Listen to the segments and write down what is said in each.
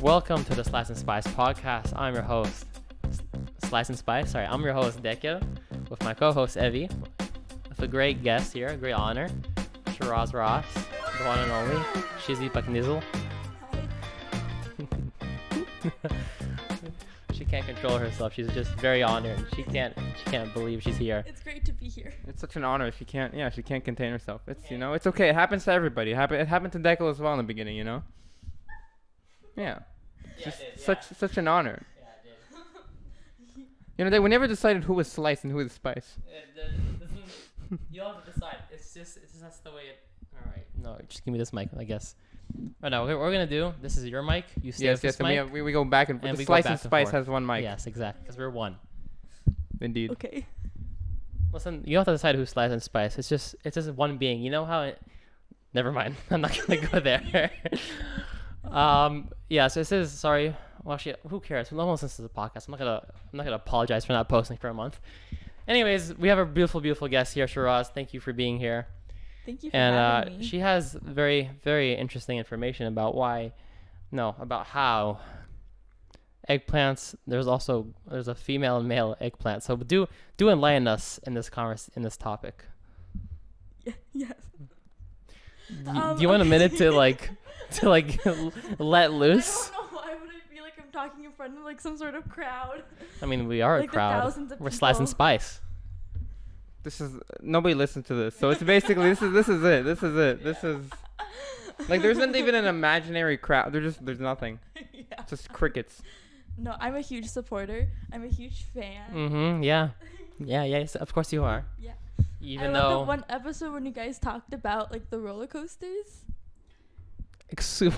Welcome to the Slice and Spice podcast. I'm your host, Slice and Spice. Sorry, I'm your host, Dekya, with my co-host, Evie, with a great guest here, a great honor, Shiraz, the one and only, Shizzy Paknizzle. She can't control herself. She's just very honored. She can't believe she's here. It's great to be here. It's such an honor. She can't contain herself. It's, it's okay. It happens to everybody. It happened to Dekel as well in the beginning, Yeah. Such an honor. Yeah, it did. We never decided who was Slice and who was Spice. You don't have to decide. It's just that's the way it. All right. No, just give me this mic, I guess. Oh no, what we're gonna do. This is your mic. You stay with this mic. And we go back and forth. The Slice and Spice has one mic. Yes, exactly. Because we're one. Indeed. Okay. Listen, you don't have to decide who's Slice and Spice. It's just one being. You know how it. Never mind. I'm not gonna go there. Yeah. So this is sorry. Well, actually, who cares? No one listens to the podcast. I'm not gonna apologize for not posting for a month. Anyways, we have a beautiful, beautiful guest here, Shiraz. Thank you for being here. Thank you for having me. She has very, very interesting information about how eggplants. There's a female and male eggplant. So do enlighten us in this topic. Yes. Do you want a minute to let loose? I don't know why would I feel like I'm talking in front of some sort of crowd. I mean, we are a crowd. We're Slice and Spice. Nobody listens to this, so it's basically this is it. This is there isn't even an imaginary crowd. There's nothing. Yeah. Just crickets. No, I'm a huge supporter. I'm a huge fan. Mm-hmm. Yeah. Yeah. Yes. Of course you are. Yeah. Even I love though the one episode when you guys talked about the roller coasters.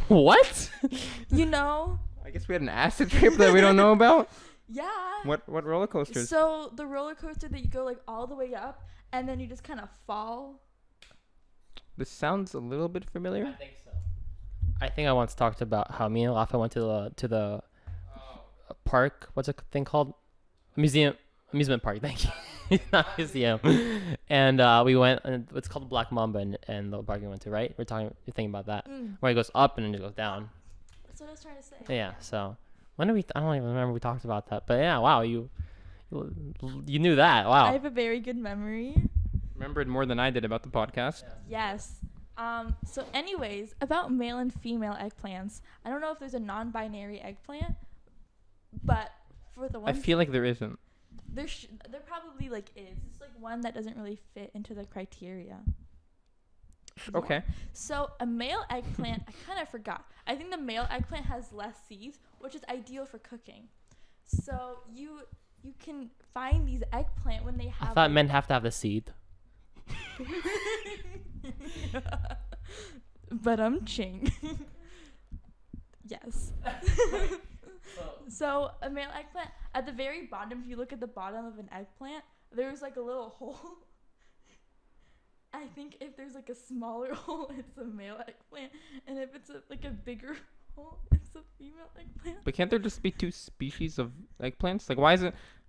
What? I guess we had an acid trip that we don't know about. Yeah. What roller coasters? So the roller coaster that you go all the way up and then you just kind of fall. This sounds a little bit familiar. I think so. I think I once talked about how me and Rafa went to the park. What's a thing called? Amusement park. Thank you. Not museum. And we went, and it's called Black Mamba, and the park we went to, right? You're thinking about that, where it goes up and then it goes down. That's what I was trying to say. Yeah. So when did we? I don't even remember we talked about that. But yeah, wow, you knew that. Wow. I have a very good memory. Remembered more than I did about the podcast. Yes. So anyways, about male and female eggplants. I don't know if there's a non-binary eggplant, but for the one I feel like there isn't. there probably is. It's one that doesn't really fit into the criteria. Okay. Yeah. So a male eggplant, I kind of forgot. I think the male eggplant has less seeds, which is ideal for cooking. So you can find these eggplant when they have. I thought men have to have the seed. But I'm ching. Yes. So a male eggplant, at the very bottom, if you look at the bottom of an eggplant, there's a little hole. I think if there's a smaller hole, it's a male eggplant, and if it's a bigger hole, it's a female eggplant. But can't there just be two species of eggplants?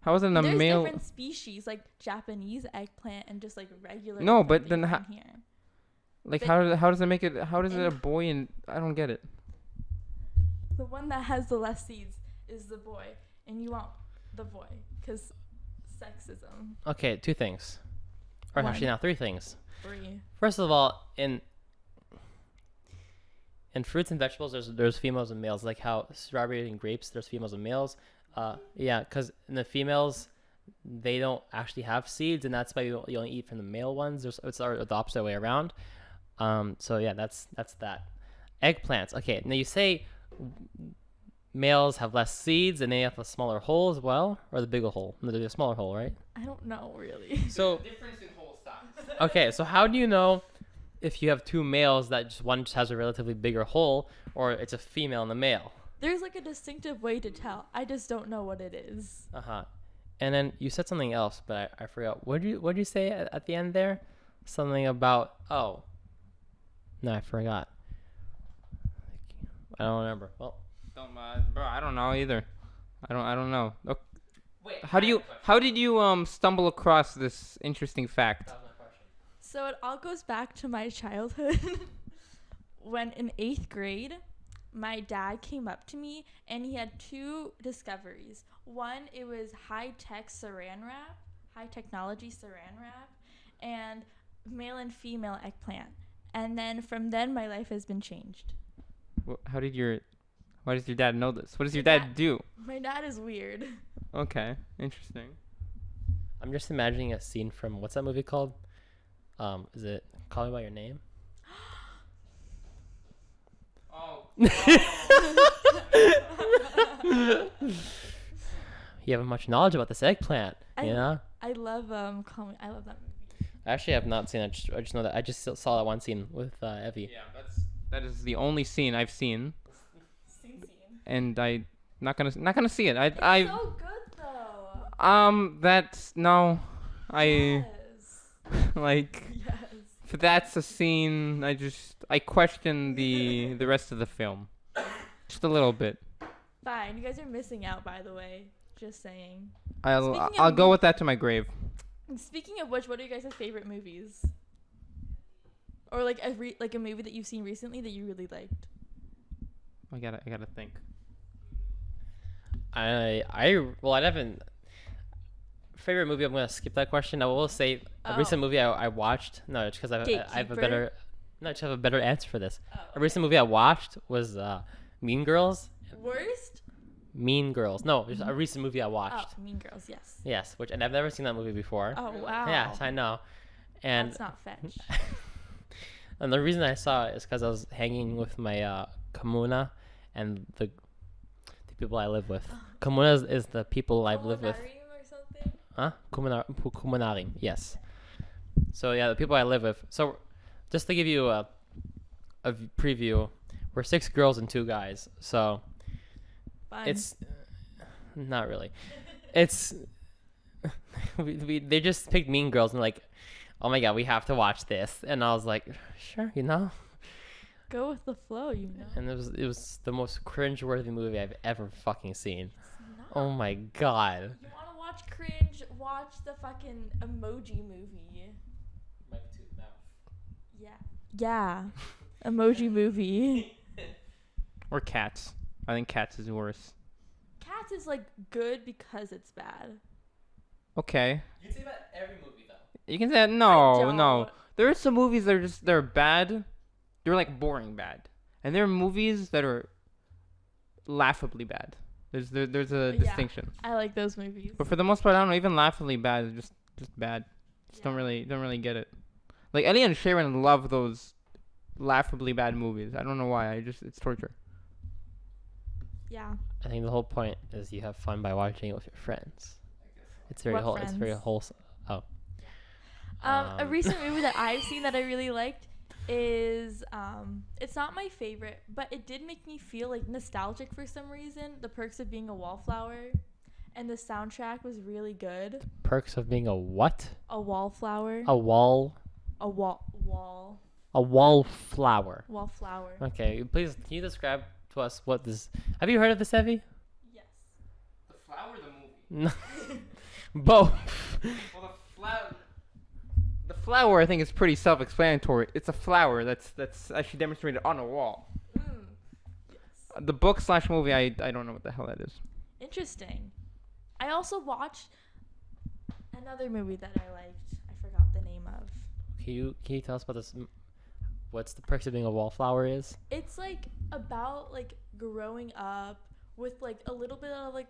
How is it a There's male? different species, like Japanese eggplant and just regular. No, but eggplant then here. how does it make it? How does it a boy? And I don't get it. The one that has the less seeds is the boy, and you want the boy because sexism. Okay, two things. Or actually now 3 things. 3. First of all, in fruits and vegetables, there's females and males. Like how strawberries and grapes, there's females and males. Yeah, because in the females, they don't actually have seeds, and that's why you only eat from the male ones. It's the opposite way around. So yeah, that's that. Eggplants. Okay, now you say males have less seeds and they have a smaller hole as well, or the bigger hole? No, there's a smaller hole, right? I don't know really. So Difference in hole size. okay, so how do you know if you have 2 males that one just has a relatively bigger hole, or it's a female and a male? There's a distinctive way to tell. I just don't know what it is. And then you said something else, but I forgot. What did you say at the end there? Something about no, I forgot. I don't remember. Well, Bro, I don't know either. I don't know. Okay. wait. How did you stumble across this interesting fact? That was my question. So it all goes back to my childhood. When in 8th grade, my dad came up to me and he had two discoveries. One, it was high technology saran wrap, and male and female eggplant. And then from then, my life has been changed. Why does your dad know this? What does your My dad do? My dad is weird. Okay, interesting. I'm just imagining a scene from what's that movie called? Is it Call Me by Your Name? Oh. You have much knowledge about this eggplant, you know? I love I love that movie. I actually have not seen it. I just know that I just saw that one scene with Evie. Yeah, that is the only scene I've seen, Scene. and I not gonna see it. It's I so good though. that's no, I Yes. like. Yes. If that's a scene, I question the rest of the film, just a little bit. Fine, you guys are missing out, by the way. Just saying. I'll Speaking I'll of go with that to my grave. Speaking of which, what are you guys' favorite movies? Or like a movie that you've seen recently that you really liked? I gotta think. I haven't. Favorite movie? I'm gonna skip that question. I will say a recent movie I watched. No, it's because I have a better. No, I just have a better answer for this. Oh, A recent movie I watched was Mean Girls. Worst? Mean Girls. No, just a recent movie I Oh, watched. Mean Girls, yes. Yes, and I've never seen that movie before. Oh, wow. Yes, I know. And That's not fetch. and the reason I saw it is because I was hanging with my comuna and the people I live with. Comuna is the people I live with. Or something? Huh? Comunarim, yes. So yeah, the people I live with. So just to give you a preview, we're 6 girls and 2 guys. So Fun. it's not really. It's they just picked Mean Girls and like, oh my god, we have to watch this. And I was like, sure, you know. Go with the flow, you know. And it was the most cringe-worthy movie I've ever fucking seen. It's not. Oh my god. You want to watch cringe? Watch the fucking Emoji Movie. Yeah. Yeah. Emoji Movie. Or Cats. I think Cats is worse. Cats is like good because it's bad. Okay. You can say that every movie though. You can say that. I No. don't. There are some movies that are they're bad. They're like boring bad. And there are movies that are laughably bad. There's a Yeah. distinction. I like those movies. But for the most part, I don't know. Even laughably bad is just bad. Just don't really get it. Like Ellie and Sharon love those laughably bad movies. I don't know why. It's torture. Yeah. I think the whole point is you have fun by watching it with your friends. It's very What it's very friends? wholesome. Oh. A recent movie that I've seen that I really liked is it's not my favorite, but it did make me feel like nostalgic for some reason. The Perks of Being a Wallflower, and the soundtrack was really good. Perks of being a what? A wallflower. A wall. A wall. A wallflower. Wallflower. Okay, please can you describe to us what this? Have you heard of this, Evie? Yes. The flower, the movie. No. Both. Well, the flower, I think, is pretty self-explanatory. It's a flower that's actually demonstrated on a wall. Yes. The book / movie, I don't know what the hell that is. Interesting. I also watched another movie that I liked. I forgot the name of. Can you tell us about this? What's the Perks of Being a Wallflower is? It's like about like growing up with like a little bit of like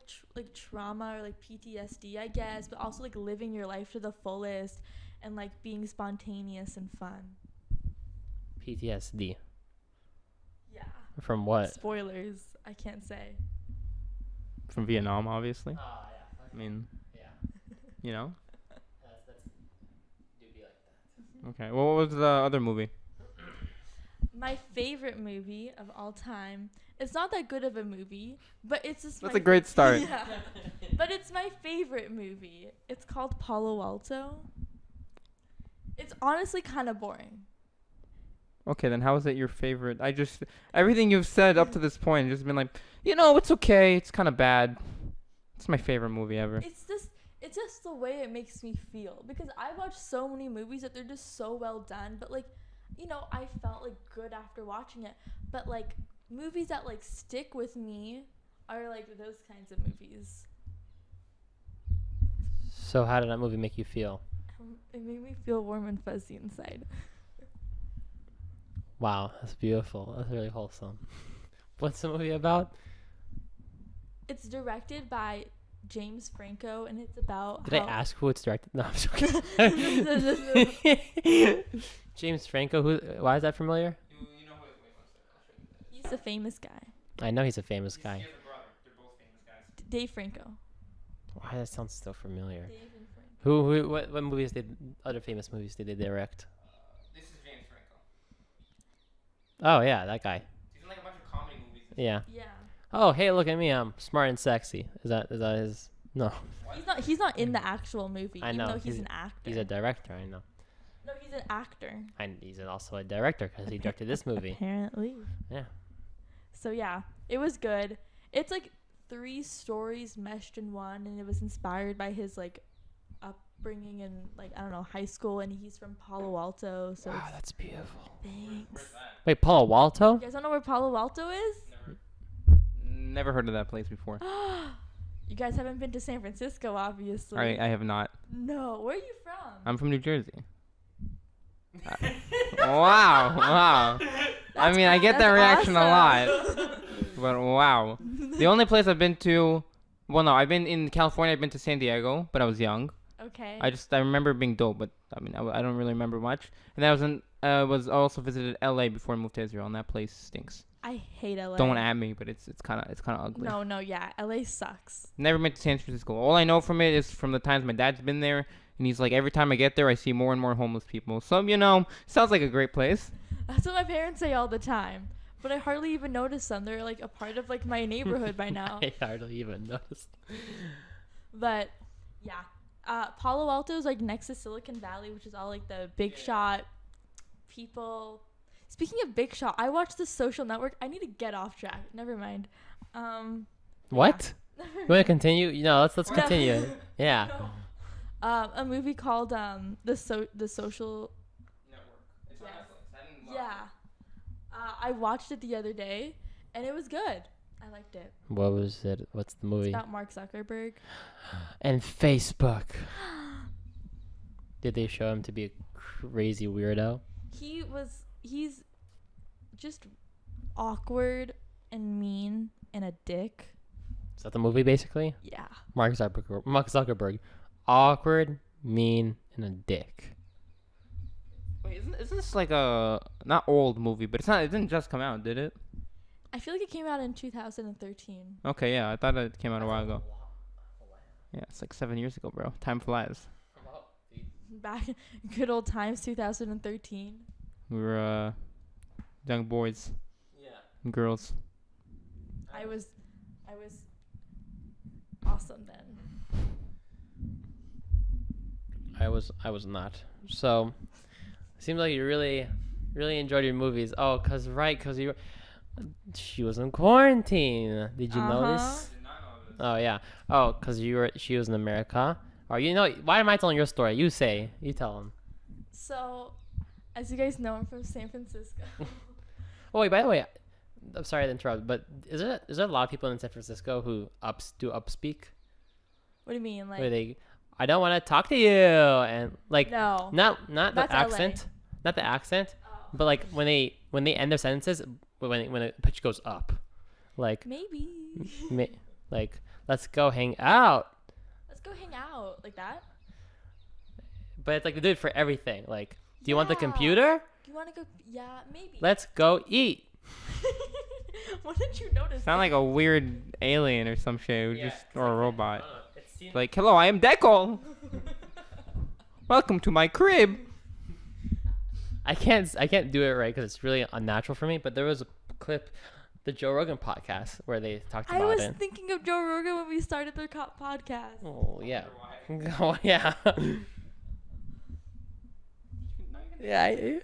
trauma or like PTSD, I guess, but also like living your life to the fullest and like being spontaneous and fun. PTSD. Yeah. From what? Spoilers. I can't say. From Vietnam, obviously. Oh yeah. I mean, Yeah. you know. That's do be like that. Okay. Well, what was the other movie? My favorite movie of all time. It's not that good of a movie, but it's just That's a great start. Yeah. But it's my favorite movie. It's called Palo Alto. It's honestly kind of boring. Okay, then how is it your favorite? Everything you've said up to this point has just been like, it's okay. It's kind of bad. It's my favorite movie ever. It's just the way it makes me feel, because I watch so many movies that they're just so well done, but like, I felt like good after watching it. But like movies that like stick with me are like those kinds of movies. So how did that movie make you feel? It made me feel warm and fuzzy inside. Wow, that's beautiful. That's really wholesome. What's the movie about? It's directed by James Franco, and it's about. Did I ask who it's directed? No, I'm joking. James Franco. Who? Why is that familiar? You know who? Wait, one second. I'll show you that. He's a famous guy. I know he's a famous guy. He has a brother. They're both famous guys. Dave Franco. Why that sounds so familiar? Dave and Franco. Who? What movies did? Other famous movies did they direct? This is James Franco. Oh yeah, that guy. He's in like a bunch of comedy movies. Yeah. Yeah. Oh hey, look at me. I'm smart and sexy. Is that his? No. He's not in the actual movie. I know, Even though he's he's- an actor. He's a director. I know. No, he's an actor. And he's also a director because he directed this movie. Apparently. Yeah. So yeah, it was good. It's like 3 stories meshed in one, and it was inspired by his like upbringing in like I don't know high school, and he's from Palo Alto. So Wow, it's- that's beautiful. thanks. Where's that? Wait, Palo Alto? You guys don't know where Palo Alto is? Never heard of that place before. You guys haven't been to San Francisco, obviously. I have not. No, where are you from? I'm from New Jersey. Wow, wow. I mean, I get that reaction a lot. But wow. The only place I've been to, well, no, I've been in California. I've been to San Diego, but I was young. Okay. I remember being dope, but I mean, I don't really remember much. And I was also visited LA before I moved to Israel, and that place stinks. I hate LA. Don't at me, but it's kind of ugly. No, yeah, LA sucks. Never been to San Francisco. All I know from it is from the times my dad's been there, and he's like, every time I get there, I see more and more homeless people. So, sounds like a great place. That's what my parents say all the time. But I hardly even notice them. They're like a part of like my neighborhood by now. I hardly even noticed. But yeah, Palo Alto is like next to Silicon Valley, which is all like the big shot people. Speaking of big shot, I watched The Social Network. I need to get off track. Never mind. What? Yeah. You want to continue? Let's No. continue. Yeah. A movie called The Social. Network. It's on Netflix. I didn't watch Yeah. I watched it the other day, and it was good. I liked it. What was it? What's the movie? It's about Mark Zuckerberg. And Facebook. Did they show him to be a crazy weirdo? He's just awkward and mean and a dick. Is that the movie basically? Yeah. Mark Zuckerberg. Awkward, mean, and a dick. Wait, isn't this like a not old movie, but it didn't just come out, did it? I feel like it came out in 2013. Okay, yeah, I thought it came out a while ago. Yeah, it's like 7 years ago, bro. Time flies. Back in good old times, 2013. We were young boys and girls. I was awesome then. I was not. So, seems like you really enjoyed your movies. Oh, cause she was in quarantine. Did you notice? Oh yeah. Oh, cause she was in America. Or why am I telling your story? You tell them. So, as you guys know, I'm from San Francisco. Oh wait, by the way, I'm sorry to interrupt, but is there a lot of people in San Francisco who do upspeak? What do you mean, like? Where I don't want to talk to you, and like No. not the That's LA. accent, not the accent, Oh. but like when they end their sentences, when the pitch goes up, like Maybe. like let's go hang out. Let's go hang out like that. But it's like they do it for everything. Like, do you want the Yeah. computer? Do you want to go? Yeah, maybe. Let's go eat. What did you notice? Sound like a weird alien or some shit, Yeah, or a robot. It seems Like, hello, I am Deco. Welcome to my crib. I can't do it right because it's really unnatural for me. But there was a clip, the Joe Rogan podcast, where they talked I about was it. thinking of Joe Rogan when we started the podcast. Oh yeah. Oh yeah. Yeah.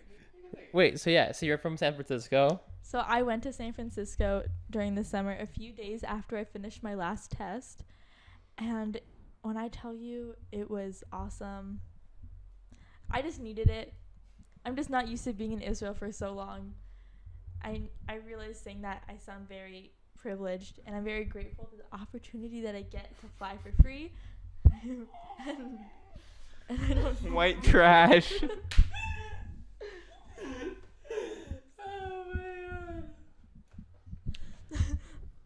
Wait. So you're from San Francisco? So I went to San Francisco during the summer, a few days after I finished my last test, and when I tell you it was awesome, I just needed it. I'm just not used to being in Israel for so long. I realize saying that I sound very privileged, and I'm very grateful for the opportunity that I get to fly for free. and I don't White trash.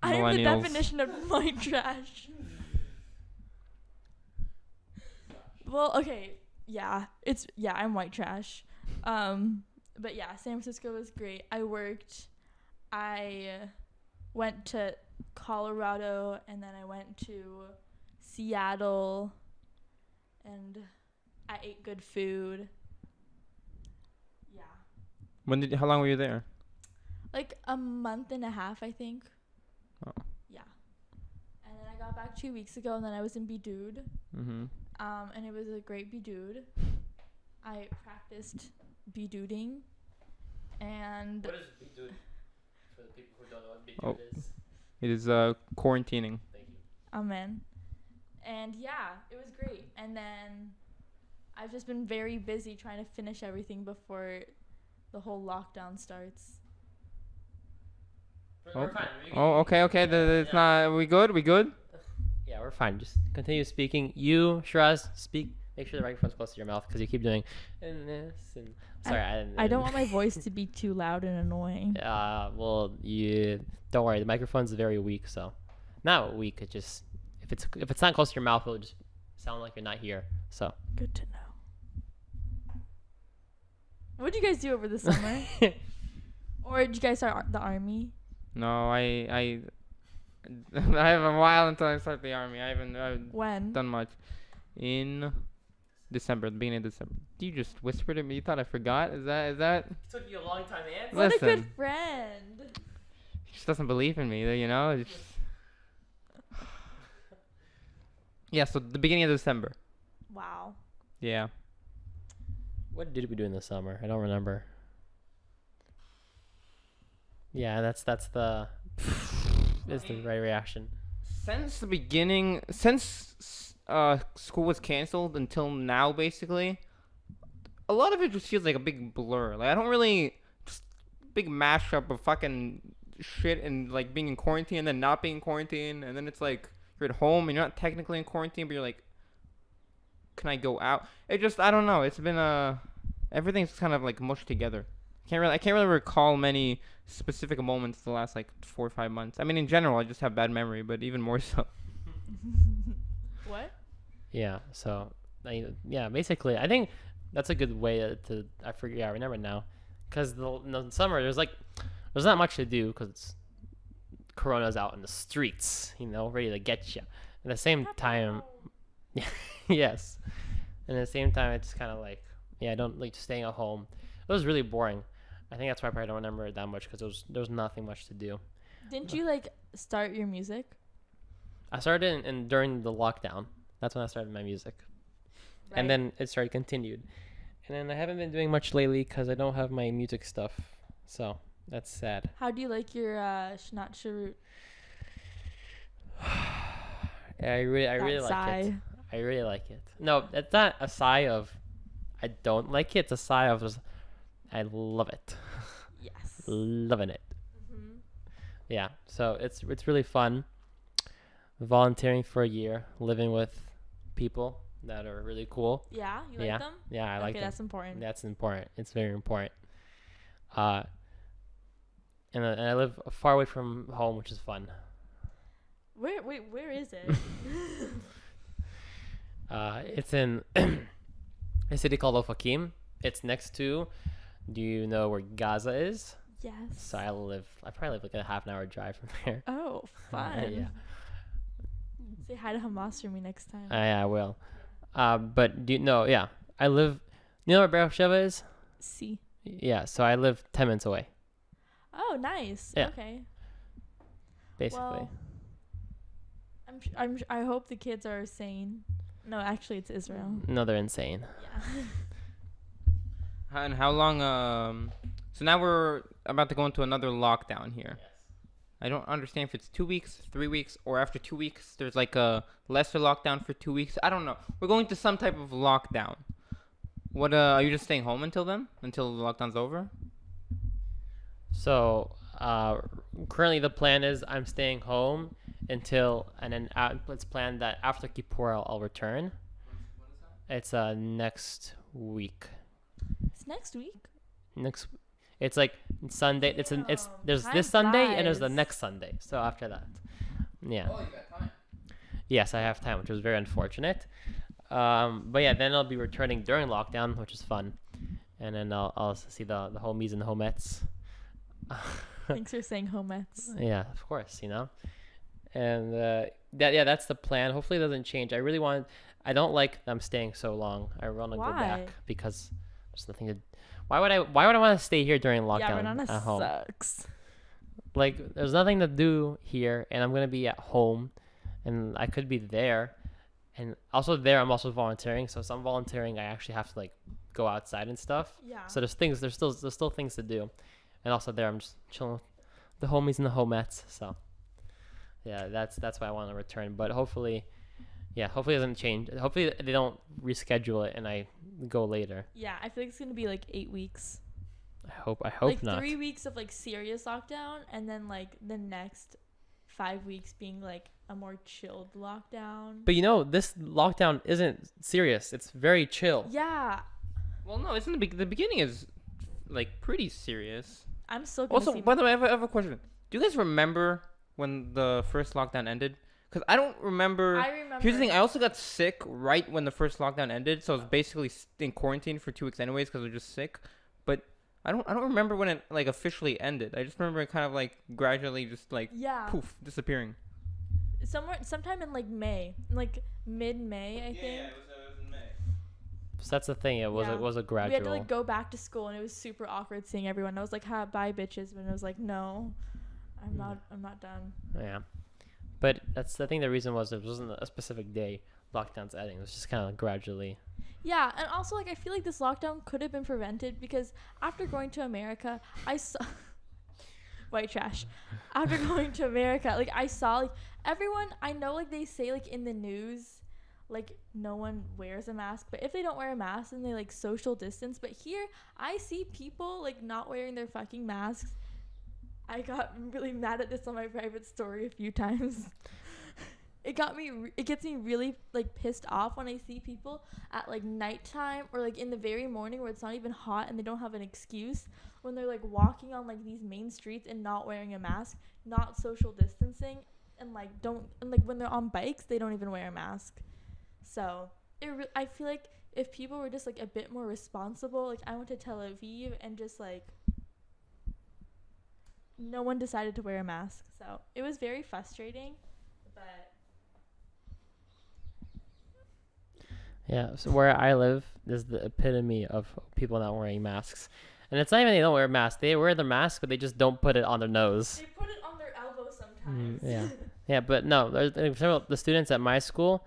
I am the Millennials. definition of white trash. Well, okay, yeah, I'm white trash. But yeah, San Francisco was great. I went to Colorado, and then I went to Seattle, and I ate good food. Yeah. How long were you there? Like a month and a half, I think. Oh. Yeah. And then I got back 2 weeks ago, and then I was in Bidood. Mhm. And it was a great Bidood. I practiced Bidooding, and What is Bidood? For the people who don't know what Oh. Bidood is. It is quarantining. Thank you. amen. And yeah, it was great. And then I've just been very busy trying to finish everything before the whole lockdown starts. We're fine. Oh, okay. It's not. We good? Yeah, we're fine. Just continue speaking. You, Shiraz, speak. Make sure the microphone's close to your mouth because you keep doing and this and. Sorry, I don't want my voice to be too loud and annoying. Well, you don't worry. The microphone's very weak, so not weak. It just if it's not close to your mouth, it'll just sound like you're not here. So. Good to know. What did you guys do over the summer? Or did you guys start the army? No, I have a while until I start the army. I haven't When? done much. In December, the beginning of December. You just whispered at me. You thought I forgot? Is that? It took you a long time to answer. What a good Listen. friend. He just doesn't believe in me, you know? Yeah, so the beginning of December. Wow. Yeah. What did we do in the summer? I don't remember. Yeah, that's the is the right reaction. Since the beginning, since school was canceled until now, basically, a lot of it just feels like a big blur. Like, I don't really, just big mashup of fucking shit and, like, being in quarantine and then not being in quarantine. And then it's like, you're at home and you're not technically in quarantine, but you're like, can I go out? It just, I don't know. It's been, everything's kind of, like, mushed together. I can't really recall many specific moments the last, like, 4 or 5 months. I mean, in general, I just have bad memory, but even more so. What? Yeah. So, yeah. Basically, I think that's a good way to. I forget. Yeah, I remember now, because in the summer there's not much to do because Corona's out in the streets, ready to get you. At the same time, yes. And at the same time, it's kind of like, I don't like staying at home. It was really boring. I think that's why I probably don't remember it that much because there was nothing much to do. Didn't you start your music? I started during the lockdown. That's when I started my music. Right. And then it started continued. And then I haven't been doing much lately because I don't have my music stuff. So that's sad. How do you like your Shnat Sharut? I really like it. I really like it. No, it's not a sigh of I don't like it. It's a sigh of just I love it. Yes. Loving it. Mm-hmm. Yeah. So it's really fun. Volunteering for a year, living with people that are really cool. Yeah, you like them? Yeah, I like them. Okay, that's important. That's important. It's very important. And I live far away from home, which is fun. Where is it? It's in a city called Ofakim. It's next to. Do you know where Gaza is? Yes. So I probably live like a half an hour drive from there. Oh, fun. Yeah. Say hi to Hamas for me next time. I will. But do you know? Yeah, I live. You know where Beersheba is? See. Yeah. So I live 10 minutes away. Oh, nice. Yeah. Okay. Basically. Well, I hope the kids are sane. No, actually, it's Israel. No, they're insane. Yeah. And how long? So now we're about to go into another lockdown here. Yes. I don't understand if it's 2 weeks, 3 weeks, or after 2 weeks there's like a lesser lockdown for 2 weeks. I don't know. We're going to some type of lockdown. What? Are you just staying home until then? Until the lockdown's over? So currently the plan is I'm staying home until, and then it's planned that after Kippur I'll return. It's next week. It's next week. Next, it's like Sunday. It's there's Time this Sunday and there's the flies. next Sunday. So after that, yeah. Oh, you got time. Yes, I have time, which was very unfortunate. But yeah, then I'll be returning during lockdown, which is fun, and then I'll see the homies and the homettes. Thanks for saying homettes. Yeah, of course, you know. And that's the plan. Hopefully it doesn't change. I don't like them staying so long. I want to go Why? back because there's nothing to. Why would I want to stay here during Yeah, lockdown Renana at home? sucks. Like there's nothing to do here, and I'm gonna be at home, and I could be there, and also there I'm also volunteering. So some volunteering I actually have to like go outside and stuff. Yeah. So there's still things to do, and also there I'm just chilling with the homies and the homettes. So yeah, that's why I want to return. But hopefully it doesn't change. Hopefully they don't reschedule it and I go later. Yeah, I feel like it's gonna be like 8 weeks. I hope like not. 3 weeks of like serious lockdown, and then like the next 5 weeks being like a more chilled lockdown. But this lockdown isn't serious. It's very chill. Yeah, Well, no, isn't the beginning is like pretty serious. I'm still gonna Also, see. by the way, I have a question. Do you guys remember when the first lockdown ended? Because I don't remember. I remember. Here's the thing. I also got sick right when the first lockdown ended, so I was basically in quarantine for 2 weeks anyways because I was just sick. But I don't remember when it like officially ended. I just remember it kind of like gradually just like Yeah. poof disappearing. Sometime in like May, like mid-May, I think. it was in May. So that's the thing. It was Yeah. it was a gradual. We had to like go back to school, and it was super awkward seeing everyone. I was like, "Ha, bye, bitches," but I was like, "No, I'm not done." Yeah. But that's I think the reason was it wasn't a specific day lockdown's ending. It was just kind of gradually. Yeah, and also like I feel like this lockdown could have been prevented because after going to America, I saw white trash. After going to America, like I saw like everyone I know like they say like in the news like no one wears a mask, but if they don't wear a mask then they like social distance, but here I see people like not wearing their fucking masks. I got really mad at this on my private story a few times. It gets me really like pissed off when I see people at like nighttime or like in the very morning where it's not even hot and they don't have an excuse when they're like walking on like these main streets and not wearing a mask, not social distancing, and like when they're on bikes they don't even wear a mask. So I feel like if people were just like a bit more responsible, like I went to Tel Aviv and just like no one decided to wear a mask, so it was very frustrating, but. Yeah, so where I live is the epitome of people not wearing masks. And it's not even they don't wear masks. They wear the mask, but they just don't put it on their nose. They put it on their elbow sometimes. Yeah. Yeah, but no, there's several the students at my school,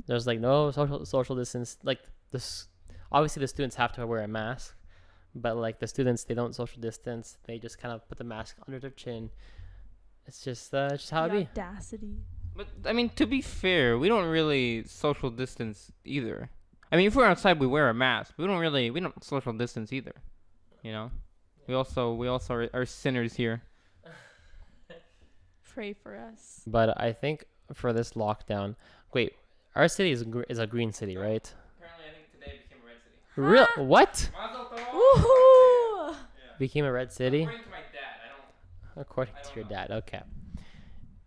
there's like no social distance. Like this, obviously the students have to wear a mask, but like the students, they don't social distance. They just kind of put the mask under their chin. It's just how it The be. audacity. But I mean, to be fair, we don't really social distance either. I mean, if we're outside, we wear a mask. We don't social distance either. You know, we also are sinners here. Pray for us. But I think for this lockdown, wait, our city is a green city, right? Apparently, I think today became a red city. Real what? Woohoo! Became a red city? According to my dad, I don't. According I to don't your know. dad, okay.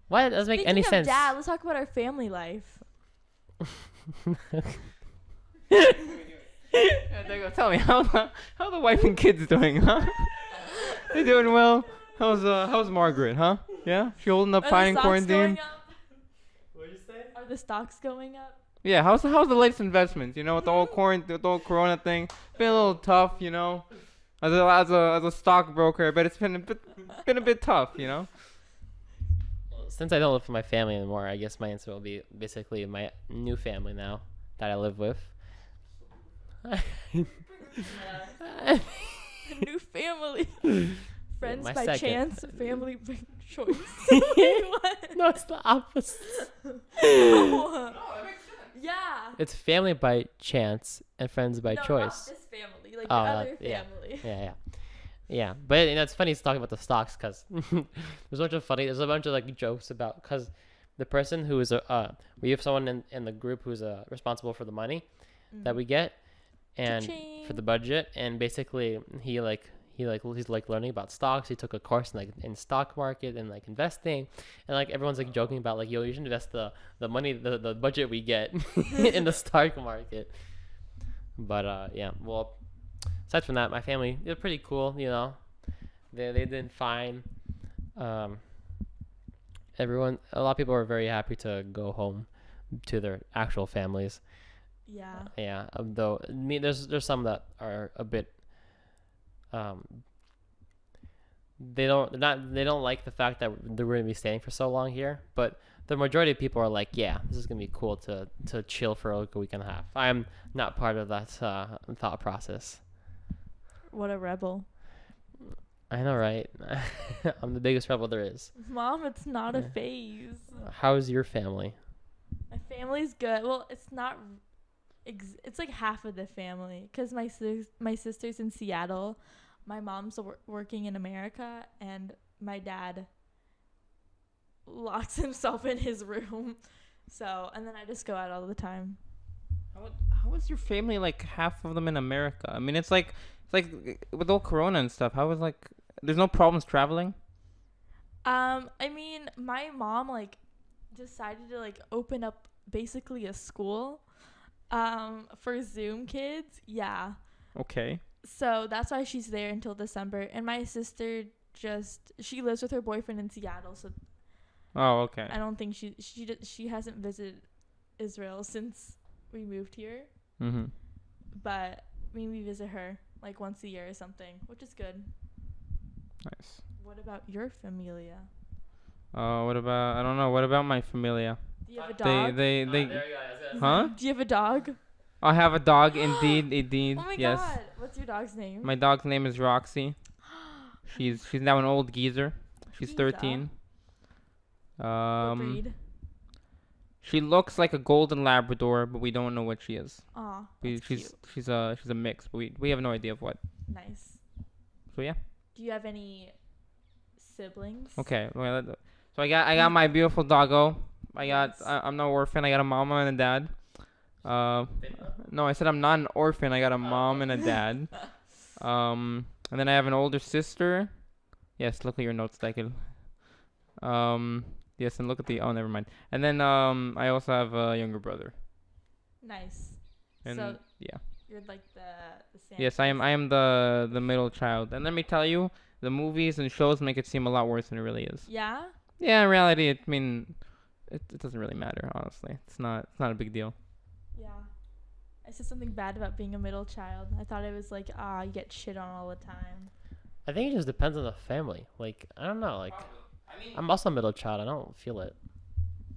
Why it doesn't make Speaking any of sense? Dad, let's talk about our family life. Yeah, they go, tell me how the wife and kids doing, huh? They doing well. How's Margaret, huh? Yeah, she holding up Are fine in the stocks going quarantine. up? What did you say? Are the stocks going up? Yeah, how's the latest investments? You know, with the whole Corona thing, been a little tough. You know, as a stockbroker, but it's been a bit tough. You know. Since I don't live with my family anymore, I guess my answer will be basically my new family now that I live with. A new family. Friends my by second. chance, family by choice. What? No, it's the opposite. No. Yeah. It's family by chance and friends by No, choice. not this family, like Oh, the other yeah. family. Yeah, yeah. Yeah, but it's funny talking about the stocks because there's a bunch of like jokes about because the person who is we have someone in the group who's responsible for the money that we get and for the budget, and basically he's like learning about stocks. He took a course in stock market and like investing, and like everyone's like joking about like, yo, you should invest the money, the budget we get in the stock market. But yeah, well, aside from that, my family, they're pretty cool, you know. They did fine. A lot of people are very happy to go home to their actual families. Yeah. Yeah. Though there's some that are a bit. They don't like the fact that they're going to be staying for so long here, but the majority of people are like, yeah, this is going to be cool to chill for like a week and a half. I'm not part of that thought process. What a rebel. I know, right? I'm the biggest rebel there is. Mom, it's not a phase. How's your family? My family's good. Well, it's not. It's like half of the family because my sister's in Seattle. My mom's working in America, and my dad locks himself in his room. So, and then I just go out all the time. How is your family like half of them in America? I mean, it's like with all Corona and stuff. How is like there's no problems traveling? I mean, my mom like decided to like open up basically a school for Zoom kids. Yeah. Okay. So that's why she's there until December. And my sister she lives with her boyfriend in Seattle. So Oh, okay. I don't think she hasn't visited Israel since we moved here. Mm-hmm. But I mean, we visit her like once a year or something, which is good. Nice. What about your familia? What about my familia? Do you have a dog? They huh? Do you have a dog? I have a dog, indeed. Oh my Yes. god. What's your dog's name? My dog's name is Roxy. She's now an old geezer. She's 13. What breed? She looks like a golden Labrador, but we don't know what she is. Aw, She's cute. a mix, but we have no idea of what. Nice. So yeah. Do you have any siblings? Okay. Well, so I got my beautiful doggo. I'm no orphan. I got a mama and a dad. No, I said I'm not an orphan. I got a mom and a dad. And then I have an older sister. Yes, look at your notes, Michael. Yes, and look at never mind. And then I also have a younger brother. Nice. And so yeah. you're like the Santa. Yes, I am the middle child. And let me tell you, the movies and shows make it seem a lot worse than it really is. Yeah? Yeah, in reality, it doesn't really matter, honestly. It's not a big deal. Yeah. I said something bad about being a middle child. I thought it was like, you get shit on all the time. I think it just depends on the family. Like, I don't know. Like, I'm also a middle child. I don't feel it.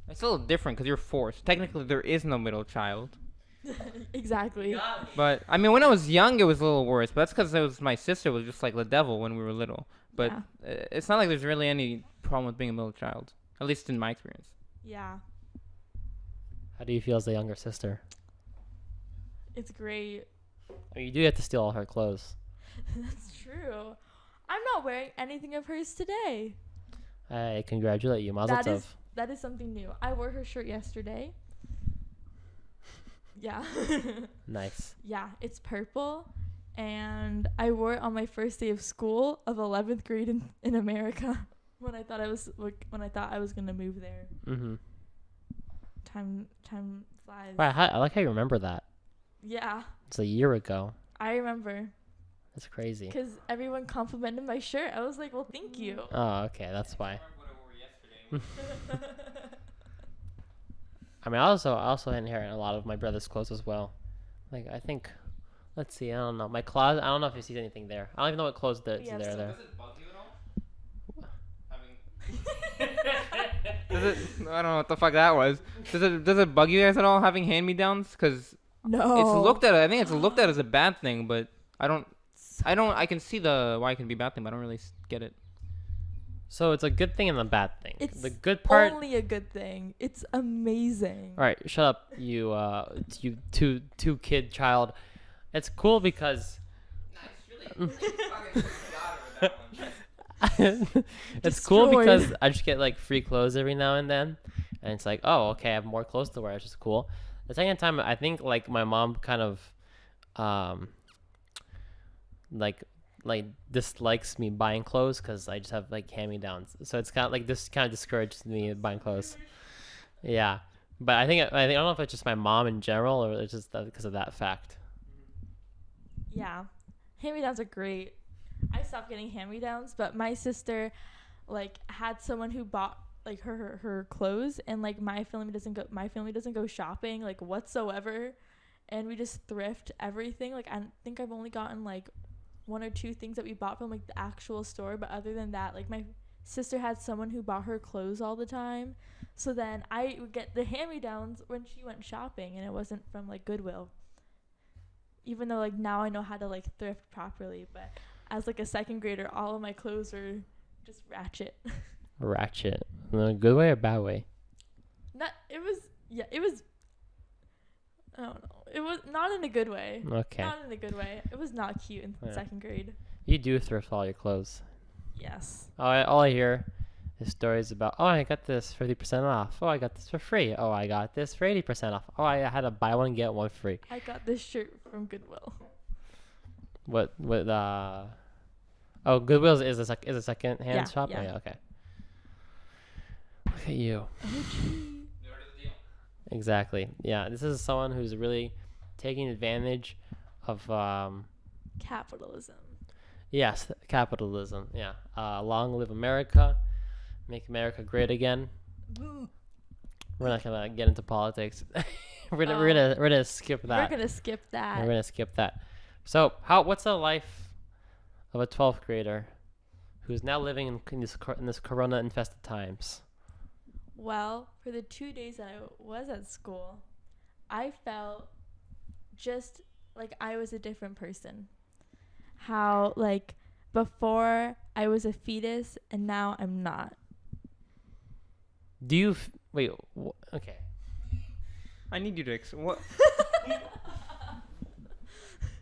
It's a little different because you're forced. Technically, there is no middle child. Exactly. But, I mean, when I was young, it was a little worse. But that's because my sister was just like the devil when we were little. But it's not like there's really any problem with being a middle child. At least in my experience. Yeah. How do you feel as the younger sister? It's great. I mean, you do have to steal all her clothes. That's true. I'm not wearing anything of hers today. I congratulate you. Mazel tov. That is something new. I wore her shirt yesterday. Yeah. Nice. Yeah, it's purple. And I wore it on my first day of school of 11th grade in America when I thought I was going to move there. Mm-hmm. Time flies. Wow, I like how you remember that. Yeah. It's a year ago. I remember. That's crazy. Because everyone complimented my shirt. I was like, well, thank you. Oh, okay. That's why. I mean, I also inherit a lot of my brother's clothes as well. Like, I think, let's see, I don't know. My closet, I don't know if he sees anything there. I don't even know what clothes there. Yeah, there. Does it bug you at all? I don't know what the fuck that was. Does it bug you guys at all having hand-me-downs? Because no. I think it's looked at as a bad thing, but I can see why it can be a bad thing, but I don't really get it. So it's a good thing and a bad thing. It's the good part. Only a good thing. It's amazing. All right, shut up, you two kid child. It's cool because. Nice, really. It's cool Destroyed. because I just get like free clothes every now and then, and it's like, oh, okay, I have more clothes to wear. It's just cool. The second time, I think like my mom kind of, um, like dislikes me buying clothes because I just have like hand me downs. So it's kind of like this kind of discourages me buying clothes. Yeah, but I don't know if it's just my mom in general or it's just because of that fact. Yeah, hand-me-downs are great. I stopped getting hand-me-downs, but my sister like had someone who bought like her clothes, and like my family doesn't go shopping like whatsoever, and we just thrift everything. Like I think I've only gotten like one or two things that we bought from like the actual store, but other than that, like my sister had someone who bought her clothes all the time, so then I would get the hand-me-downs when she went shopping, and it wasn't from like Goodwill, even though like now I know how to like thrift properly. But as like a second grader, all of my clothes were just ratchet. Ratchet, in a good way or bad way? It was I don't know. It was not in a good way. Okay, Not in a good way. It was not cute in Yeah. second grade. you do thrift all your clothes. Yes. All I hear is stories about, oh, I got this 50% off. Oh, I got this for free. Oh, I got this for 80% off. Oh, I had to buy one get one free. I got this shirt from Goodwill. What oh, Goodwill's is a second hand Yeah, shop. yeah. Oh, yeah, okay. Look at you. Exactly. Yeah, this is someone who's really taking advantage of Capitalism. yes, capitalism. Yeah. Long live America. Make America great again. We're not gonna get into politics. we're gonna skip that. We're gonna skip that. We're gonna skip that. So, what's the life of a 12th grader who's now living in this corona-infested times? Well, for the 2 days that I was at school, I felt just like I was a different person. How, like, before I was a fetus and now I'm not. Do you wait? Okay. I need you to what?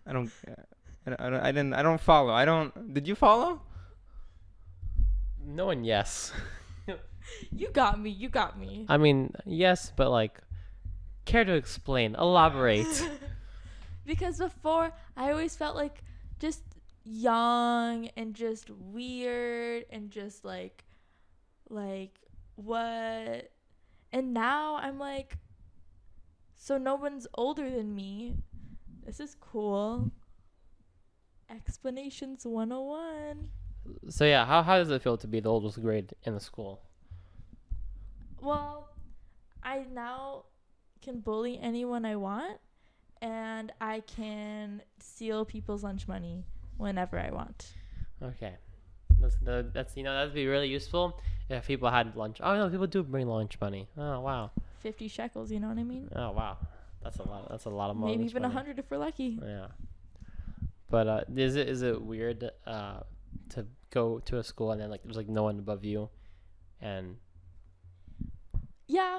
I don't. I don't follow. I don't. Did you follow? No, and yes. You got me. I mean, yes, but like, care to explain? Elaborate. Because before, I always felt like just young and just weird and just like what? And now I'm like, so no one's older than me. This is cool. Explanations 101. So yeah, how does it feel to be the oldest grade in the school? Well, I now can bully anyone I want, and I can steal people's lunch money whenever I want. Okay. That's that'd be really useful if people had lunch. Oh no, people do bring lunch money. Oh wow. 50 shekels, you know what I mean? Oh wow. That's a lot. That's a lot of money. Maybe even 100 if we're lucky. Yeah. But is it weird to go to a school and then like there's like no one above you, and Yeah.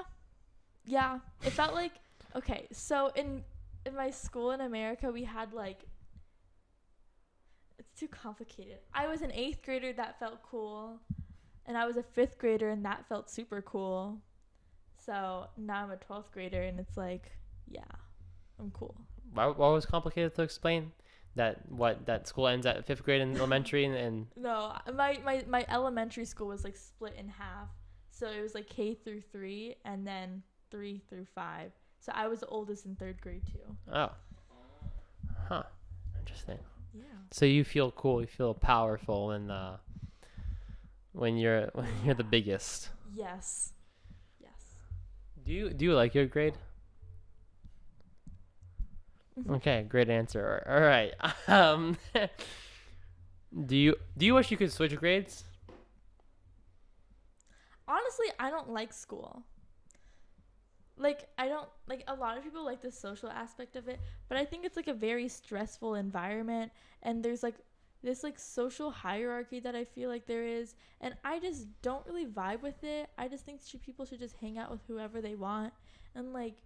It felt like, okay, so in my school in America, we had like, it's too complicated. I was an 8th grader, that felt cool, and I was a 5th grader, and that felt super cool. So now I'm a 12th grader, and it's like, yeah, I'm cool. what was complicated to explain? That school ends at 5th grade in elementary and No, my elementary school was like split in half. So it was like K through 3 and then 3 through 5. So I was the oldest in 3rd grade too. oh, huh, interesting. Yeah. So you feel cool, you feel powerful when you're the biggest. Yes. Do you like your grade? Okay, great answer. All right. Do you wish you could switch grades? Honestly, I don't like school. Like, I don't, like, a lot of people like the social aspect of it, but I think it's, like, a very stressful environment, and there's, like, this, like, social hierarchy that I feel like there is, and I just don't really vibe with it. I just think people should just hang out with whoever they want, and, like,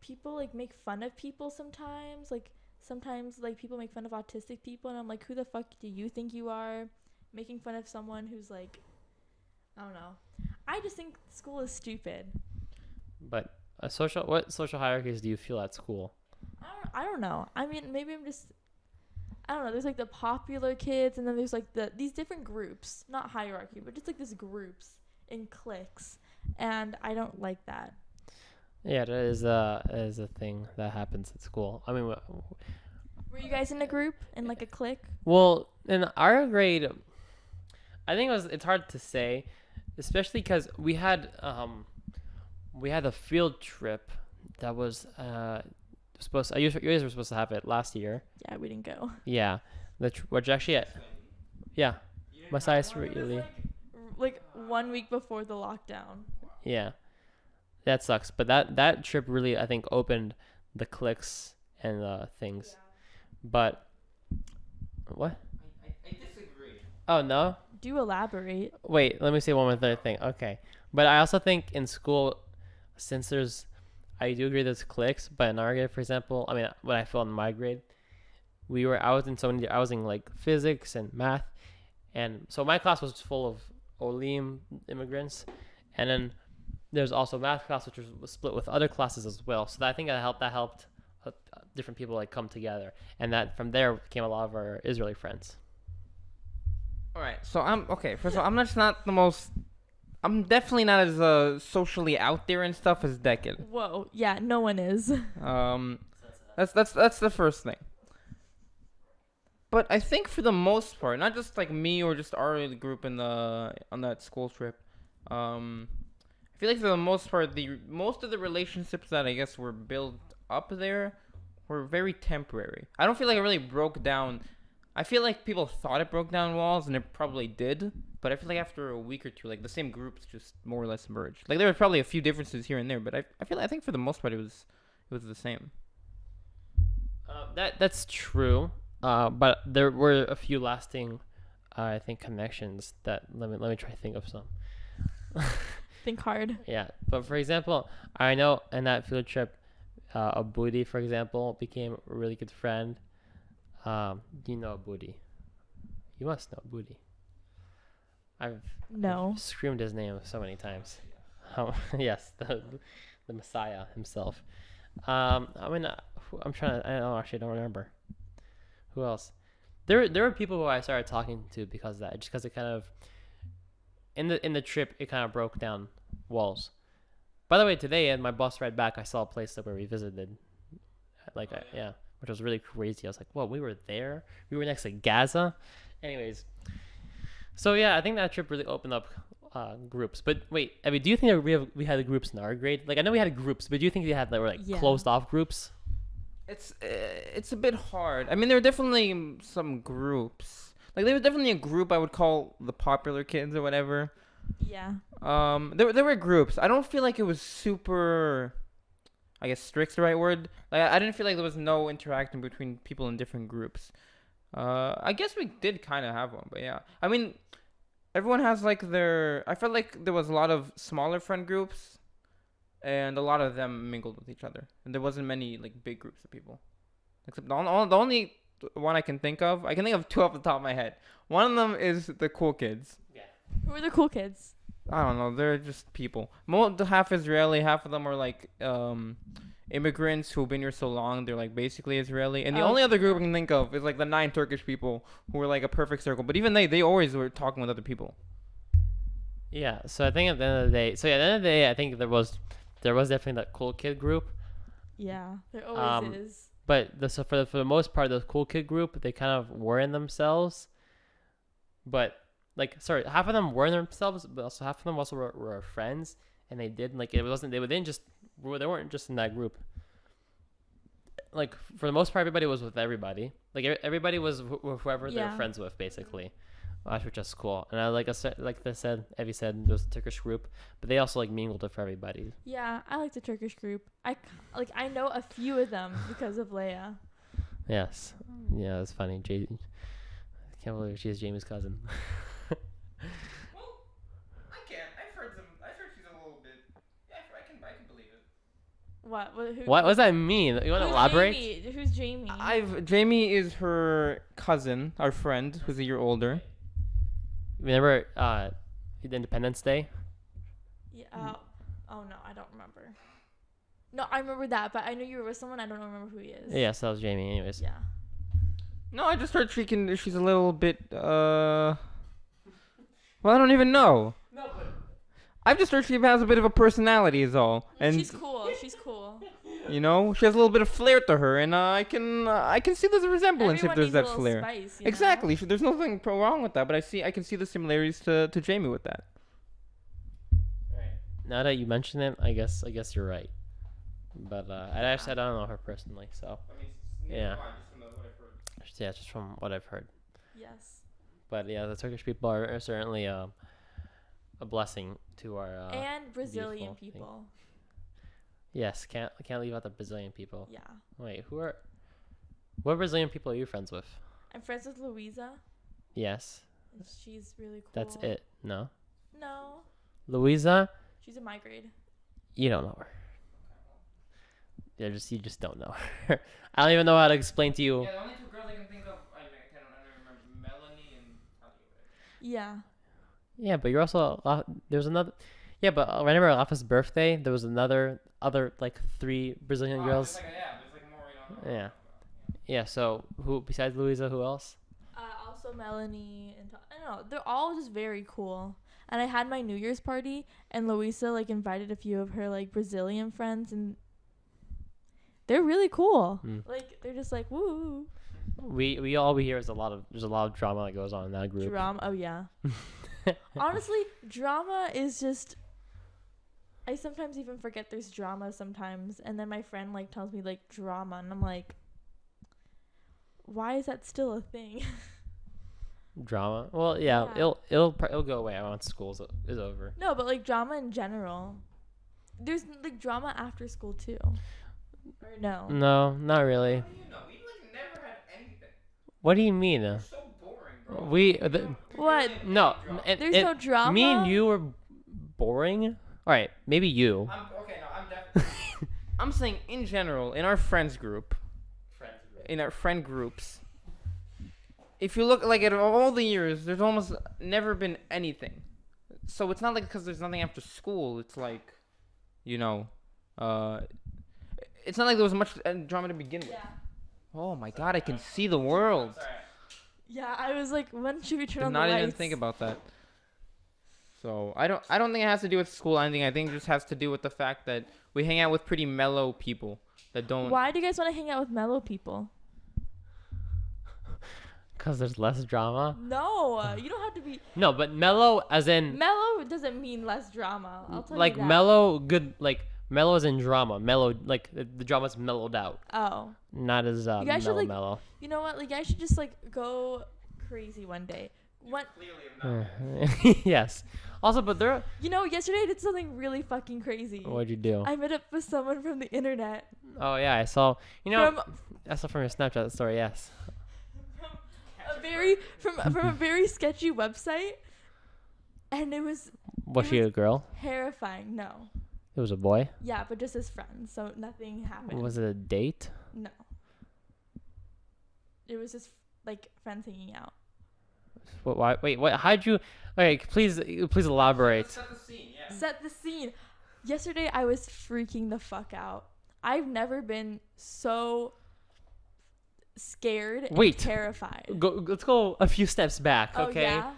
people, like, make fun of people sometimes. Like, sometimes like people make fun of autistic people, and I'm like, who the fuck do you think you are, making fun of someone who's like, I don't know. I just think school is stupid. But what social hierarchies do you feel at school? I don't know. I mean, maybe I don't know. There's like the popular kids, and then there's like these different groups, not hierarchy, but just like these groups in cliques, and I don't like that. Yeah, that is a thing that happens at school. I mean, Were you guys in a group, in like a clique? well, in our grade, I think it's hard to say, especially because we had a field trip that was you guys were supposed to have it last year. Yeah, we didn't go. Yeah, which actually, yeah, Messiah's really, Like 1 week before the lockdown. yeah, that sucks. But that trip really, I think, opened the cliques and things. But what? I disagree. Oh no. Do elaborate. Wait, let me say one more thing. Okay, but I also think in school, since I do agree there's cliques, but in our grade, for example, I mean, what I felt in my grade, I was in like physics and math, and so my class was full of Olim immigrants, and then there's also math class, which was split with other classes as well. So I think that helped different people like come together, and that from there came a lot of our Israeli friends. All right, so first of all, I'm definitely not as socially out there and stuff as Deccan. Whoa, yeah, no one is. That's the first thing. But I think for the most part, not just like me or just our group on that school trip, I feel like for the most part, most of the relationships that I guess were built up there were very temporary. I don't feel like it really broke down. I feel like people thought it broke down walls, and it probably did. But I feel like after a week or two, like the same groups just more or less merged. Like there were probably a few differences here and there, but I think for the most part it was the same. That's true. But there were a few lasting, I think, connections that let me try to think of some. Think hard. Yeah, but for example, I know in that field trip, Abudi, for example, became a really good friend. Do you know Abudi? You must know Abudi. I've screamed his name so many times. Yes, the Messiah himself. I mean, I'm trying to. I don't remember. Who else? There were people who I started talking to because of that. Just because it kind of in the trip it kind of broke down walls. By the way, today in my bus ride back, I saw a place that we visited. Which was really crazy. I was like, "Whoa, we were there. We were next to Gaza." Anyways, so yeah, I think that trip really opened up groups. But wait, I mean, do you think that we had groups in our grade? Like, I know we had groups, but do you think they had closed off groups? It's a bit hard. I mean, there were definitely some groups. Like, there was definitely a group I would call the popular kids or whatever. Yeah. There were groups. I don't feel like it was super, I guess strict's the right word. Like, I didn't feel like there was no interaction between people in different groups. I guess we did kind of have one, but yeah. I mean, everyone has like I felt like there was a lot of smaller friend groups, and a lot of them mingled with each other, and there wasn't many like big groups of people. Except the only one I can think of two off the top of my head. One of them is the cool kids. Yeah. Who are the cool kids? I don't know. They're just people. Half Israeli, half of them are like immigrants who've been here so long. They're like basically Israeli. And the only other group I can think of is like the 9 Turkish people who were like a perfect circle. But even they always were talking with other people. Yeah. So I think at the end of the day, I think there was definitely that cool kid group. Yeah, there always is. But for the most part, the cool kid group, they kind of were in themselves. But half of them were in themselves, but also half of them also were our friends, and they weren't just in that group. Like for the most part, everybody was with everybody. Like everybody was whoever they were friends with, basically. Which was just cool. And Evie said, there was a Turkish group, but they also like mingled with everybody. Yeah, I like the Turkish group. I know a few of them because of Leia. Yes. Yeah, it's funny. I can't believe she's Jamie's cousin. Well, I can't. I've heard she's a little bit. Yeah, I can believe it. What does that mean? You want to elaborate? Jamie? Who's Jamie? Jamie is her cousin, our friend, who's a year older. Remember Independence Day? Yeah. Oh no, I don't remember. No, I remember that, but I know you were with someone. I don't remember who he is. Yes, that was Jamie. Anyways. Yeah. No, I just heard she's a little bit well, I don't even know. No, but I've just heard she has a bit of a personality is all. And she's cool. She's cool. you know, she has a little bit of flair to her, and I can see there's a resemblance Everyone if there's needs that a little flair. spice, you Exactly. There's nothing wrong with that, but I can see the similarities to Jamie with that. now that you mention it, I guess you're right. But I don't know her personally, so yeah. Yeah, just from what I've heard. Yes. But yeah, the Turkish people are certainly a blessing to our And Brazilian beautiful thing. people. Yes, can't leave out the Brazilian people. Yeah. Wait, what Brazilian people are you friends with? I'm friends with Luisa. Yes, And she's really cool. that's it. No, No. Louisa, She's in my grade. you don't know her. You just don't know her. I don't even know how to explain to you. Yeah, the only two girls I can think of, I remember Melanie and Yeah. Yeah, but you're also there's another. Yeah, but remember Rafa's birthday? There was other like 3 Brazilian girls. there's like more, Yeah. Yeah. So who besides Louisa? Who else? Also Melanie and I don't know. They're all just very cool. And I had my New Year's party, and Luisa like invited a few of her like Brazilian friends, and they're really cool. Like they're just like woo. We all we hear is there's a lot of drama that goes on in that group. Drama. Oh yeah. Honestly, drama is just. I sometimes even forget there's drama sometimes, and then my friend like tells me like drama, and I'm like, why is that still a thing? Drama. Well, yeah, Yeah. it'll go away once school is over. No, but like drama in general. There's like drama after school too. Or no. No, not really. You know, we like never had anything. What do you mean? So boring, bro. What? No. There's no drama. Me and you were boring. All right, maybe you. I'm definitely. I'm saying in general, in our friends group, in our friend groups, if you look like at all the years, there's almost never been anything. So it's not like because there's nothing after school. It's like, you know, it's not like there was much drama to begin with. Yeah. Oh my God, I can see the world. Yeah, I was like, when should we turn Did on the not lights? even think about that. So I don't think it has to do with school or anything. I think it just has to do with the fact that we hang out with pretty mellow people that don't. Why do you guys want to hang out with mellow people? Because there's less drama. No, you don't have to be. No, but mellow as in Mellow doesn't mean less drama. I'll tell like you that. mellow, good like mellow as in drama. Mellow like the drama's mellowed out. Oh. Not as You guys should, like, mellow. You know what? Like, I should just like go crazy one day. What? Yes. Also, but there. You know, yesterday I did something really fucking crazy. What'd you do? I met up with someone from the internet. Oh yeah, I saw. You know, From I saw from your Snapchat story. Yes. from a very sketchy website, and it was Was she a girl? terrifying. No. It was a boy. Yeah, but just as friends, so nothing happened. Was it a date? No. It was just like friends hanging out. What? Why? Wait. What? How'd you? Okay, please elaborate. Set the scene, yeah. Set the scene. Yesterday I was freaking the fuck out. I've never been so scared Wait. and terrified. Let's go a few steps back. Oh, Okay. yeah?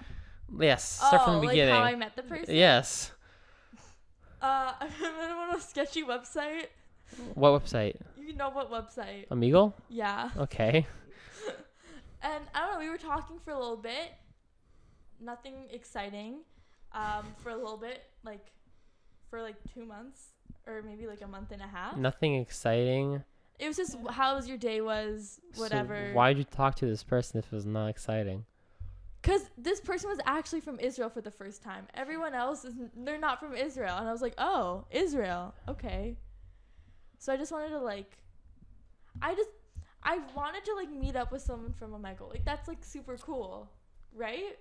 Yes. Start from the beginning. Like how I met the person? Yes. I met him on a sketchy website. What website? You know what website? Omegle? Yeah. Okay. And I don't know, we were talking for a little bit. Nothing exciting. For a little bit, like for like 2 months or maybe like a month and a half. Nothing exciting. It was just how was your day was, whatever. So why'd you talk to this person if it was not exciting? Because this person was actually from Israel for the first time. Everyone else, they're not from Israel. And I was like, oh, Israel. Okay. So I just wanted to like, I wanted to like meet up with someone from Omegle. Like that's like super cool. Right?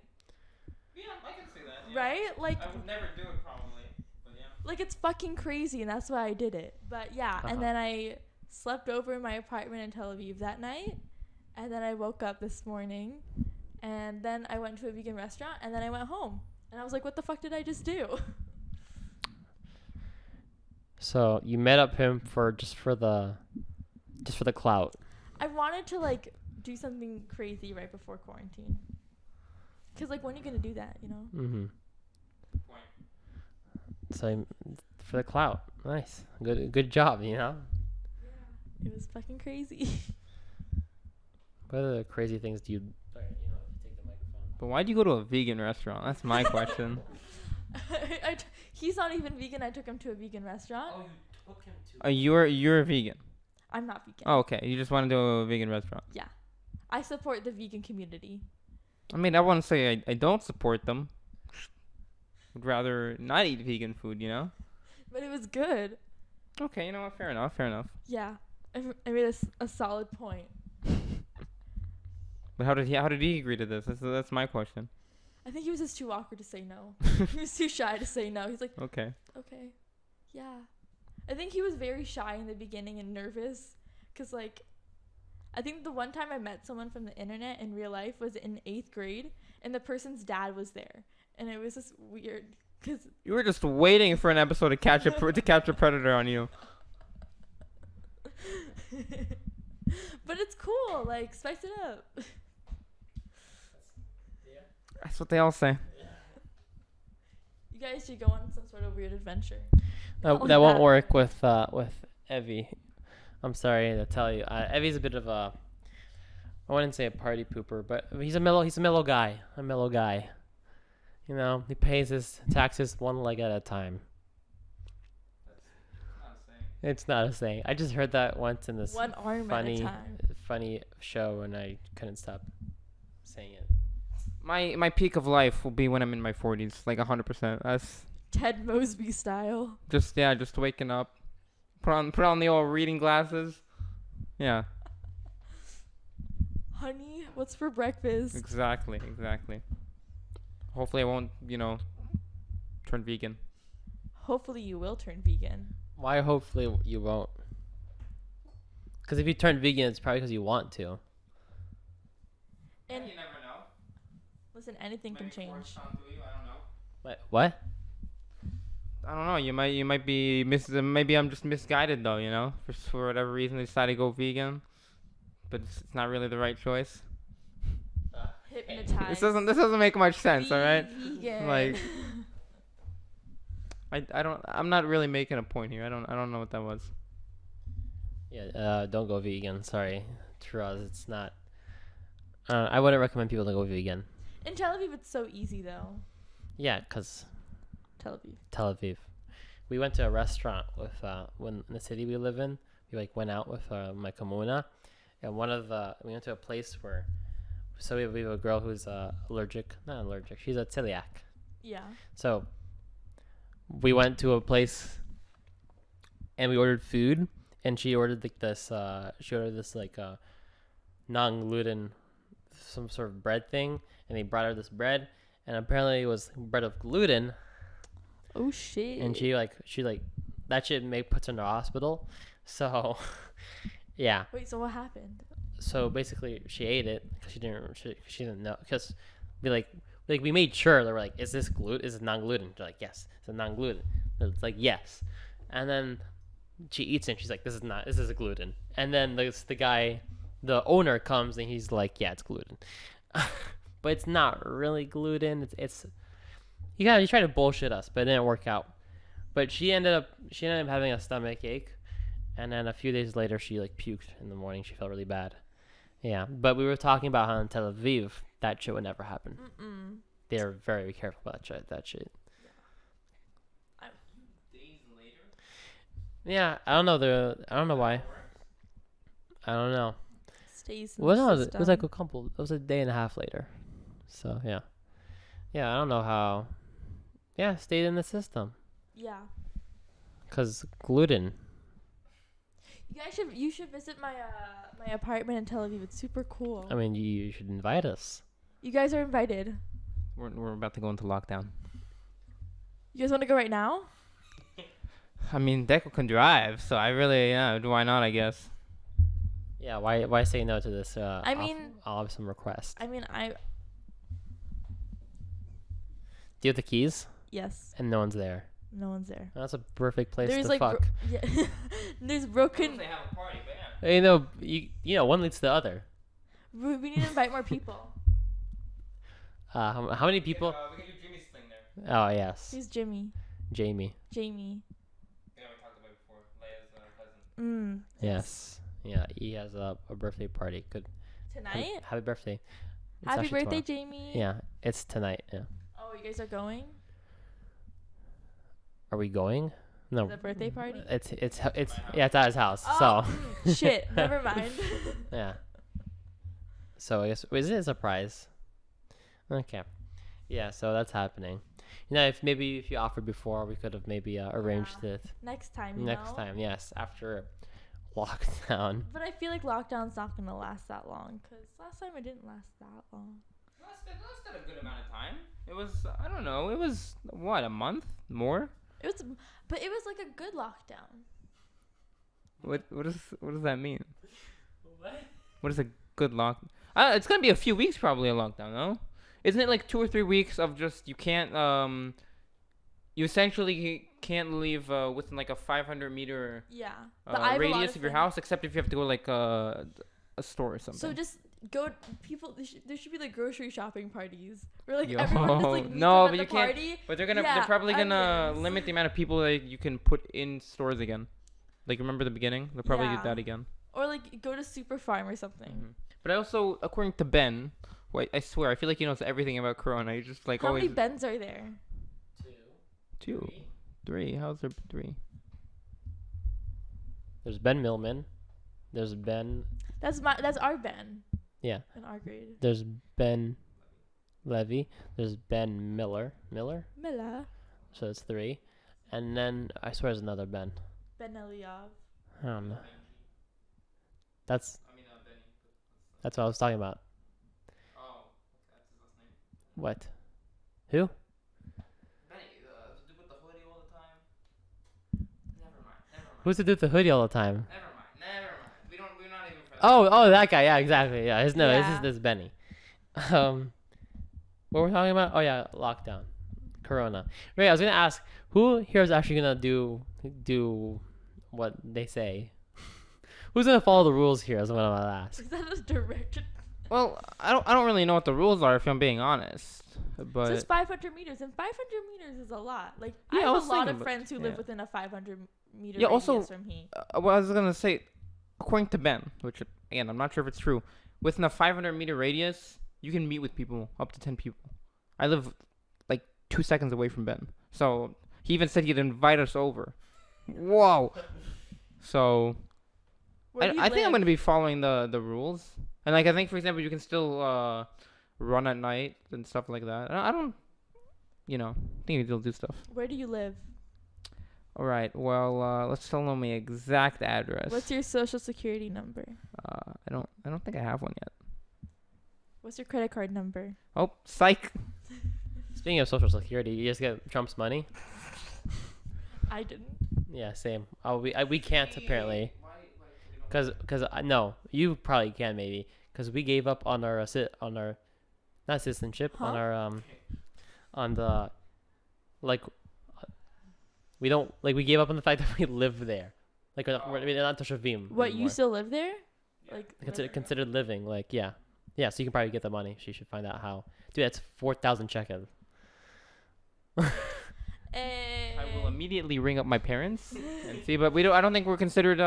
Yeah, I can see that. Right? Like, I would never do it probably, but yeah. Like, it's fucking crazy, and that's why I did it. But yeah, Uh-huh. and then I slept over in my apartment in Tel Aviv that night, and then I woke up this morning, and then I went to a vegan restaurant, and then I went home, and I was like, what the fuck did I just do? So you met up him for the clout. I wanted to like do something crazy right before quarantine, cause like when are you gonna do that, you know? Mm-hmm. So for the clout, nice, good job. You know. Yeah, it was fucking crazy. What other crazy things do you? Sorry, take the microphone. But why'd you go to a vegan restaurant? That's my question. He's not even vegan. I took him to a vegan restaurant. Oh, you took him to. You're a vegan. I'm not vegan. Oh, okay. You just want to do a vegan restaurant. Yeah, I support the vegan community. I mean, I want to say I don't support them. Would rather not eat vegan food, you know? But it was good. Okay, you know what? Fair enough. Yeah, I made a solid point. But how did he agree to this? That's my question. I think he was just too awkward to say no. He was too shy to say no. He's like, Okay. okay, yeah. I think he was very shy in the beginning and nervous, cause like, I think the one time I met someone from the internet in real life was in 8th grade, and the person's dad was there, and it was just weird, cause You were just waiting for an episode to catch a predator on you. But it's cool. Like, spice it up. That's what they all say. You guys should go on some sort of weird adventure. That won't work with Evie. I'm sorry to tell you. Evie's a bit of a, I wouldn't say a party pooper, but he's a mellow guy. A mellow guy. You know, he pays his taxes one leg at a time. It's not a saying. I just heard that once in this One arm at a time. funny show, and I couldn't stop saying it. My peak of life will be when I'm in my 40s, like 100%. That's Ted Mosby style. just waking up, put on the old reading glasses. Yeah, Honey, what's for breakfast? exactly. Hopefully I won't, turn vegan. Hopefully you will turn vegan. Why? Hopefully you won't. Because if you turn vegan, it's probably because you want to. And you never know. listen, anything can change. What? I don't know. You might be maybe I'm just misguided though. For whatever reason they decided to go vegan, but it's not really the right choice. Hypnotized. This doesn't make much sense. All right. Vegan. Like, I'm not really making a point here. I don't know what that was. Yeah. Don't go vegan. Sorry, Shiraz. It's not. I wouldn't recommend people to go vegan. In Tel Aviv, it's so easy though. Yeah, because Tel Aviv. we went to a restaurant with when in the city we live in. We went out with my comuna, and we went to a place where. So we have a girl who's not allergic. She's a celiac. Yeah. So we went to a place and we ordered food, and she ordered this non-gluten, some sort of bread thing, and they brought her this bread, and apparently it was bread of gluten, Oh shit. and she that shit puts her in the hospital. So yeah. Wait, so what happened? So basically she ate it because she didn't know, because we made sure. They were like, is this non-gluten? They're like, yes, it's a non-gluten. It's like, yes. And then she eats it and she's like, this is a gluten. And then the owner comes and he's like, yeah, it's gluten. But it's not really gluten. It's you try to bullshit us, but it didn't work out. But she ended up having a stomach ache, and then a few days later she puked in the morning. She felt really bad. Yeah, but we were talking about how in Tel Aviv that shit would never happen. Mm-mm. They're very careful about that shit. Yeah, I don't know. I don't know why. I don't know. Stays in Well, the no, it system. was it was a day and a half later. So yeah, I don't know how. Yeah, it stayed in the system. Yeah. Cause gluten. You should visit my apartment in Tel Aviv. It's super cool. I mean, you should invite us. You guys are invited. We're about to go into lockdown. You guys want to go right now? I mean, Deco can drive, so I really, yeah, why not, I guess. Yeah, why say no to this? I mean, awesome request. I mean, Do you have the keys? yes, And no one's there. no one's there. That's a perfect place There's to like fuck. yeah, there's broken. They have a party, but yeah. You know, one leads to the other. We need to invite more people. How many people? We can do Jimmy's thing there. Oh yes, Who's Jimmy? Jamie. Jamie. Yeah, we talked about it before. Leia's cousin. Yes. Yeah, he has a birthday party. Good. Tonight? Happy birthday. It's Happy actually birthday, tomorrow. Jamie. Yeah, it's tonight. Yeah. Oh, you guys are going Are we going? No. to the birthday party? It's yeah, it's at his house. Oh, So. shit. Never mind. Yeah. So I guess is it a surprise? Okay. Yeah, so that's happening. If you offered before, we could have maybe arranged it Next time, next time. Yes, after lockdown. But I feel like lockdown's not gonna last that long, cause last time it didn't last that long. Lasted a good amount of time. It was, I don't know, it was, what, a month? More? But it was like a good lockdown. What does that mean? What is a good lock? It's gonna be a few weeks probably a lockdown, no? Isn't it like 2 or 3 weeks of just you can't you essentially can't leave within like a 500-meter Yeah. But I have a lot radius of your house, except if you have to go like a store or something. So just go. People. There should be like grocery shopping parties where like Yo, everyone just like meets no, up but at you the can't- party. But they're Yeah, probably gonna onions. limit the amount of people that you can put in stores again. Like remember the beginning? They'll probably do Yeah. that again. Or like go to Super Farm or something. Mhm. But I also, according to Ben, I swear, I feel like he knows everything about Corona. He's just like How always many Bens are there? 2, 3. How's there 3? There's Ben Millman. There's Ben. That's our Ben. Yeah. In our grade. There's Ben Levy. There's Ben Miller. Mila. So that's 3. And then I swear there's another Ben. Ben Eliav. I don't know. That's Benny. what I was talking about. Oh, that's his last name. What? Who? Benny, the dude with the hoodie all the time. Never mind. Who's the dude with the hoodie all the time? Never mind. We're not even friends. Oh, that guy. Yeah, exactly. Yeah, this Yeah. is Benny. What we're talking about? Oh yeah, lockdown, Corona. Right. I was gonna ask who here is actually gonna do what they say. Who's gonna follow the rules here? Is what I'm gonna ask. Is that a direct? Well, I don't really know what the rules are if I'm being honest. But So it's 500 meters, and 500 meters is a lot. Like Yeah, I I have was a lot thinking of about- friends who yeah. live within a 500-meter Yeah, radius also- from here. what I was gonna say, according to Ben, which again I'm not sure if it's true, within a 500-meter radius, you can meet with people up to 10 people. I live like 2 seconds away from Ben, so he even said he'd invite us over. Whoa! So Where do you I think I'm live? gonna be following the rules, and like I think for example you can still run at night and stuff like that. I don't, think you still do stuff. Where do you live? All right. Well, let's tell them my exact address. What's your social security number? I don't think I have one yet. What's your credit card number? Oh, psych. Speaking of Social Security, you just get Trump's money. I didn't. Yeah, same. Oh, we can't apparently. Cause no, you probably can maybe. Cause we gave up on our not citizenship, on Huh? our on the like we don't like we gave up on the fact that we live there. Like we're not Toshavim. What, you anymore. still live there? Like Considered living, like yeah. So you can probably get the money. She should find out how. Dude, that's 4,000 check-in. I will immediately ring up my parents and see, but I don't think we're considered.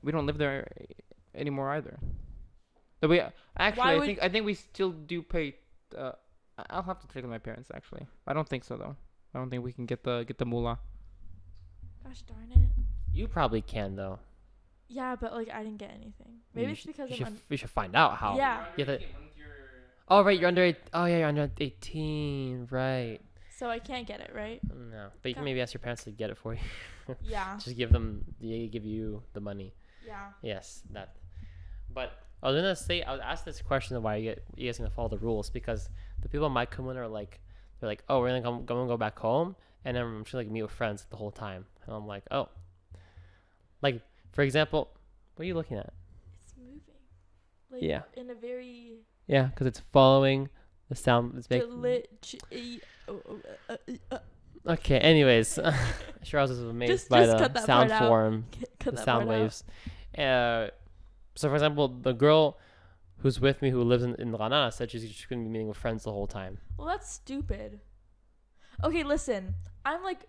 We don't live there anymore either. So we actually, I think we still do pay. I'll have to check with my parents actually. I don't think so though. I don't think we can get the moolah. Gosh darn it. You probably can though. Yeah, but like I didn't get anything. Maybe it's because we should find out how. Yeah. You have to- Oh right, you're under 8. Oh yeah, you're under 18, right? So I can't get it, right? No, but you can maybe ask your parents to get it for you. Yeah. Just give you the money. Yeah. Yes, that. But I was gonna say, I was asked this question of why you guys gonna follow the rules, because the people in my community are like, they're like, oh, we're gonna go back home, and then I'm just like meet with friends the whole time, and I'm like, oh, like for example, what are you looking at? It's moving. Like Yeah. in a very Yeah, because it's following the sound. It's making. Okay. Anyways, Shiraz was amazed by just the cut that sound part out. form, Cut the that sound part out. waves. So for example, the girl who's with me who lives in Rana said she's just gonna be meeting with friends the whole time. Well, that's stupid. Okay, listen. I'm like,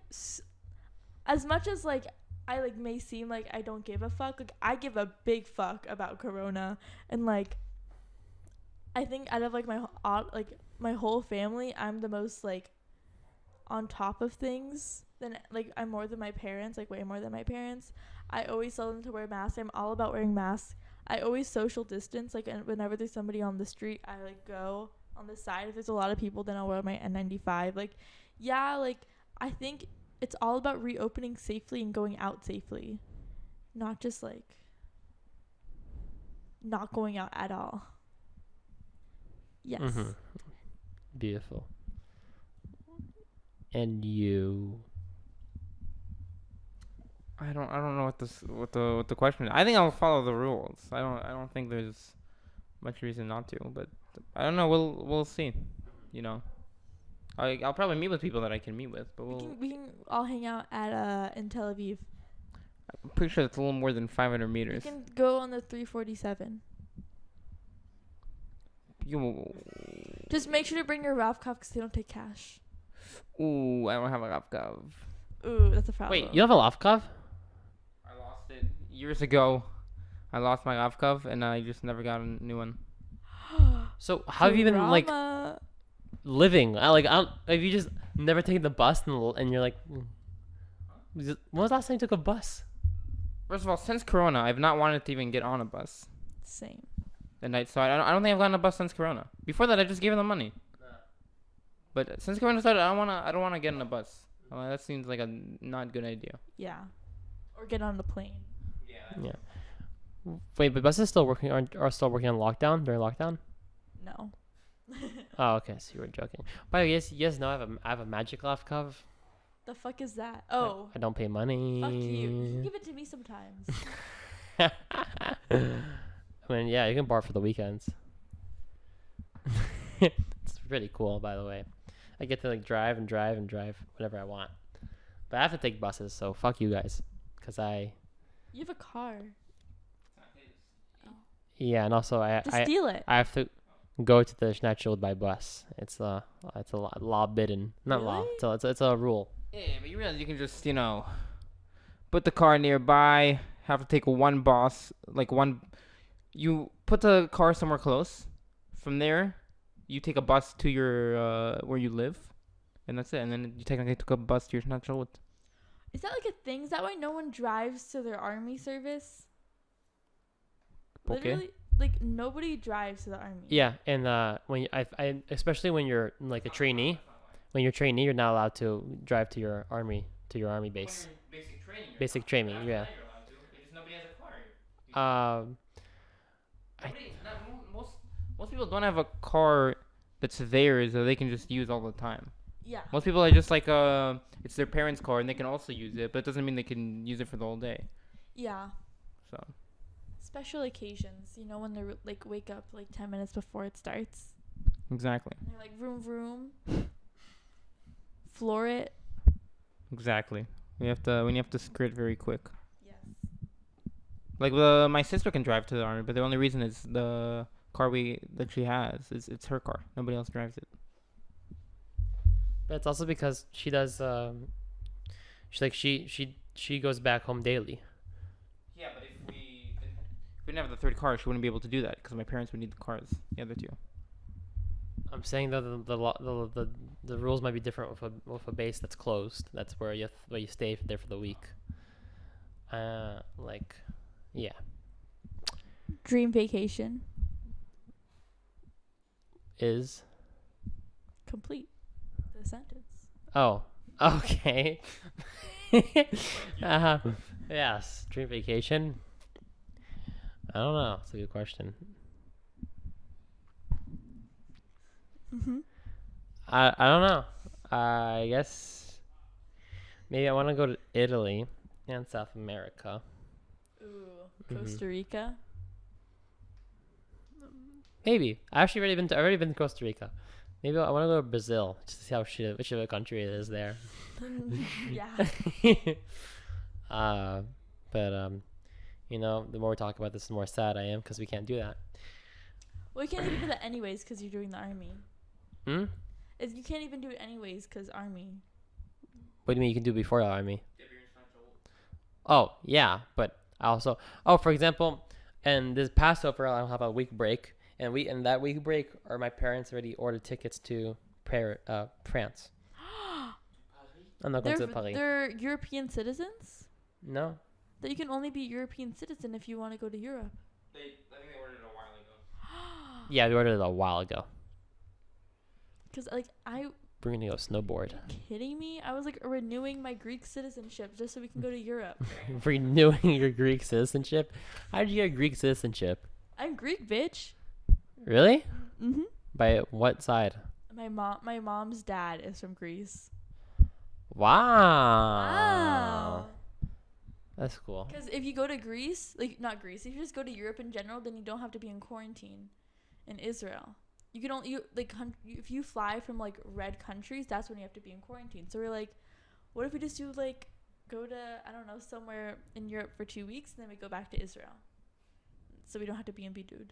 as much as like I like may seem like I don't give a fuck, like I give a big fuck about Corona, and like I think out of like my whole family, I'm the most like on top of things. Then like I'm more than my parents, like way more than my parents. I always tell them to wear masks. I'm all about wearing masks. I always social distance. Like, and whenever there's somebody on the street, I like go on the side. If there's a lot of people, then I'll wear my N95. Like, yeah, like I think it's all about reopening safely and going out safely, not just like not going out at all. Yes. Mm-hmm. Beautiful. And you? I don't know what the question is. I think I'll follow the rules. I don't think there's much reason not to, but I don't know. We'll see. You know, I'll probably meet with people that I can meet with, but We can all hang out at in Tel Aviv. I'm pretty sure it's a little more than 500 We meters. can go on the 347. Just make sure to bring your Ralph cuff because they don't take cash. Ooh, I don't have a laptop. Ooh, that's a problem. Wait, you have a Lavkov? I lost it years ago. I lost my laptop and I just never got a new one. So how have you been like Drama. living? Have you just never taken the bus and you're like, when was the last time you took a bus? First of all, since Corona, I've not wanted to even get on a bus Same. at night. So I don't think I've gotten a bus since Corona. Before that, I just gave them the money. But since Corona started, I don't wanna get on a bus. That seems like a not good idea. Yeah. Or get on the plane. Yeah. Wait, but buses still working are still working on lockdown during lockdown? No. Oh, okay. So you were joking. By the way, yes, no, I have a Magic Lavkov. The fuck is that? Oh. I don't pay money. Fuck you. You can give it to me sometimes. I mean, yeah, you can borrow for the weekends. It's pretty cool, by the way. I get to like drive whenever I want. But I have to take buses, so fuck you guys, cause You have a car. yeah, and also Just steal it. I have to go to the Schnatschuld by bus. It's a law bidden, not law. Really? It's a rule. Yeah, but you realize you can just put the car nearby. Have to take one bus, You put the car somewhere close. From there, you take a bus to your where you live, and that's it. And then you technically took a bus to your Schnatschuld. Is that like a thing? Is that why no one drives to their army service? Okay. Literally, like nobody drives to the army. Yeah, and when I especially when you're like a trainee, you're not allowed to drive to your army base. Basic training, yeah. Nobody has a car. Most people don't have a car that's theirs that they can just use all the time. Yeah. Most people are just like it's their parents' car and they can also use it, but it doesn't mean they can use it for the whole day. Yeah. So. Special occasions, when they like wake up like 10 minutes before it starts. Exactly. And they're like vroom vroom. Floor it. Exactly. We have to skirt very quick. Yes. Like my sister can drive to the army, but the only reason is the car that she has it's her car. Nobody else drives it. But it's also because she does. She goes back home daily. Yeah, but if we didn't have the third car, she wouldn't be able to do that because my parents would need the cars, the other two. I'm saying that the rules might be different with a base that's closed. That's where you stay there for the week. Yeah. Dream vacation. Is Complete the sentence. oh okay. Yes, dream vacation. I don't know. It's a good question. Mm-hmm. I don't know. I guess Maybe I want to go to Italy and South America. Ooh, Mhm. Costa Rica. Maybe I've already been to Costa Rica. Maybe I want to go to Brazil just to see how shit of a country it is there. Yeah. But the more we talk about this, the more sad I am because we can't do that. Well, you can't even do that anyways because you're doing the army. Hmm? You can't even do it anyways because army. What do you mean you can do before the army? Oh yeah, but I also for example, and this Passover I'll have a week break, and that week break, my parents already ordered tickets to France. I'm not going to Paris. They're European citizens? No. That you can only be European citizen if you want to go to Europe. I think they ordered it a while ago. Yeah, we ordered it a while ago. Because We're gonna go snowboard. Are you kidding me? I was renewing my Greek citizenship just so we can go to Europe. Renewing your Greek citizenship? How did you get Greek citizenship? I'm Greek, bitch. Really? Mhm. By what side? My mom's dad is from Greece. Wow. That's cool. Because if you go to Greece, not Greece, if you just go to Europe in general, then you don't have to be in quarantine in Israel. You can only if you fly from red countries, that's when you have to be in quarantine. So we're what if we just do go to somewhere in Europe for 2 weeks and then we go back to Israel, so we don't have to be in Bidud.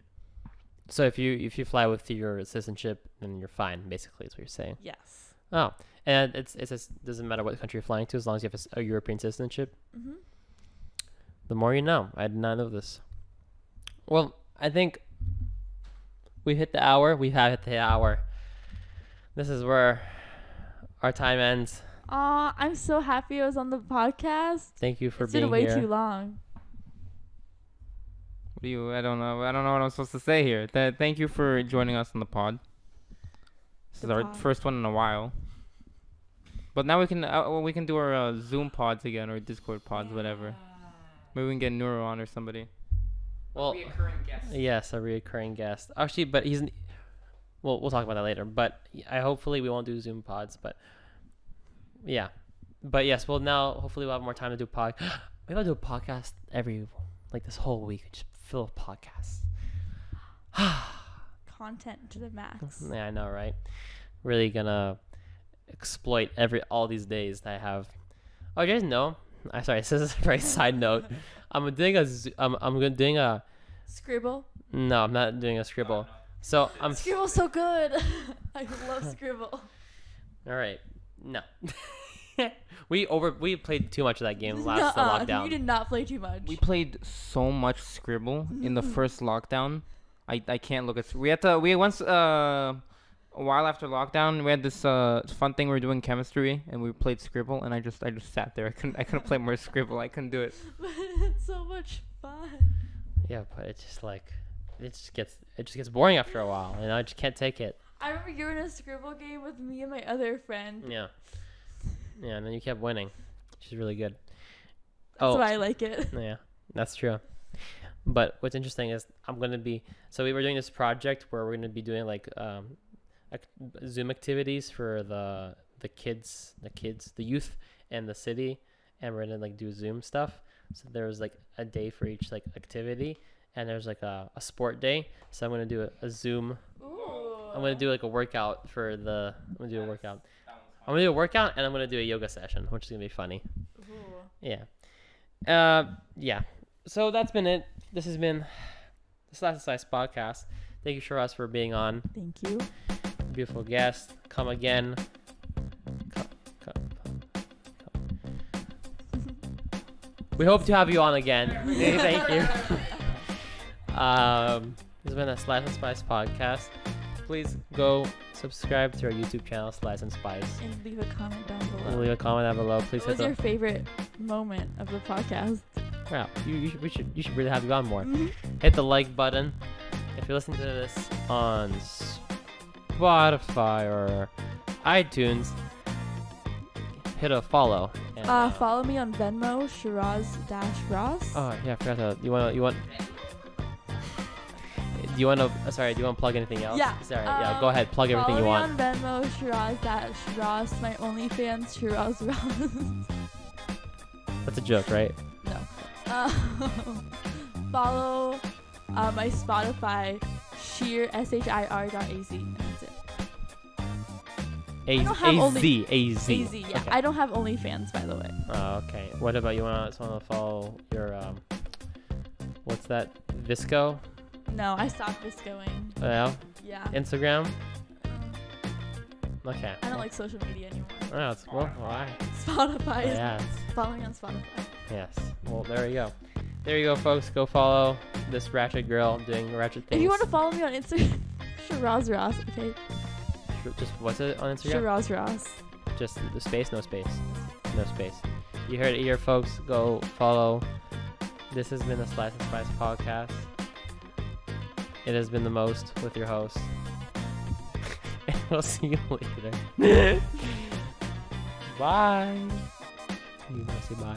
So if you fly with your citizenship, then you're fine. Basically, is what you're saying. Yes. Oh, and it doesn't matter what country you're flying to as long as you have a European citizenship. Mhm. The more you know. I did not know this. Well, I think we hit the hour. We have hit the hour. This is where our time ends. Aw, I'm so happy I was on the podcast. Thank you for It's being been way here. too long. I don't know what I'm supposed to say here. Thank you for joining us on the pod. This is our first one in a while. But now we can do our Zoom pods again, or Discord pods, whatever. Maybe we can get Nuro on or somebody. Well, A reoccurring guest. Yes, a recurring guest. Actually, but we'll talk about that later. But hopefully we won't do Zoom pods. But yeah, but yes, well now hopefully we'll have more time to do Maybe I'll do a podcast this whole week. Just fill with podcasts. Content to the max. Yeah, I know, right? Really gonna exploit all these days that I have. Oh, you guys know? Sorry, this is a very side note. I'm doing a Scribble. No, I'm not doing a Scribble. So I'm Scribble's so good. I love Scribble. all right. No. we played too much of that game last lockdown. You did not play too much. We played so much Scribble in the first lockdown. I can't look at. We once a while after lockdown, we had this fun thing we were doing chemistry, and we played Scribble, and I just sat there. I couldn't play more Scribble. I couldn't do it. But it's so much fun. Yeah, but it just gets boring after a while, and I just can't take it. I remember you were in a Scribble game with me and my other friend. Yeah, and then you kept winning, which is really good. That's why I like it. Yeah, that's true. But what's interesting is we were doing this project where we're gonna be doing Zoom activities for the kids, the youth, and the city, and we're gonna do Zoom stuff. So there's a day for each activity, and there's a sport day. So I'm gonna do a Zoom. Ooh. I'm gonna do a workout for the. I'm gonna do a workout. I'm gonna do a workout, and I'm gonna do a yoga session, which is gonna be funny. Ooh. Yeah. Yeah. So that's been it. This has been the Slice and Slice podcast. Thank you, Shiraz, for being on. Thank you. Beautiful guest. Come again. Come. We hope to have you on again. Thank you. This has been a Slice and Spice podcast. Please go subscribe to our YouTube channel, Slice and Spice. And leave a comment down below. Leave a comment down below. Please What was your favorite moment of the podcast? Wow, you should really have you on more. Mm-hmm. Hit the like button if you're listening to this on Spotify or iTunes. Hit a follow. And, Follow me on Venmo, Shiraz-Ross. Oh yeah, I forgot to. Do you want to plug anything else? Yeah. Sorry. Yeah. Go ahead. Plug everything you want. Follow me on Venmo, Shiraz-Ross. My OnlyFans, Shiraz-Ross. That's a joke, right? No. Follow my Spotify, shir.az. And that's it. don't have only- AZ. AZ, yeah. Okay. I don't have OnlyFans, by the way. Oh, okay. What about you? Want to follow your what's that? Visco? No, I stopped this going. Yeah. Yeah. Instagram. Okay. I don't like social media anymore. Oh, it's well, why? Spotify is Yes. following on Spotify. Yes. Well, there you go. There you go, folks. Go follow this ratchet girl doing ratchet things. If you want to follow me on Instagram, Shiraz Ross, okay? Just what's it on Instagram? Shiraz Ross. Just the space, no space. No space. You heard it here, folks. Go follow. This has been the Slice and Spice podcast. It has been the most with your host. And we'll see you later. Bye. You want to say bye?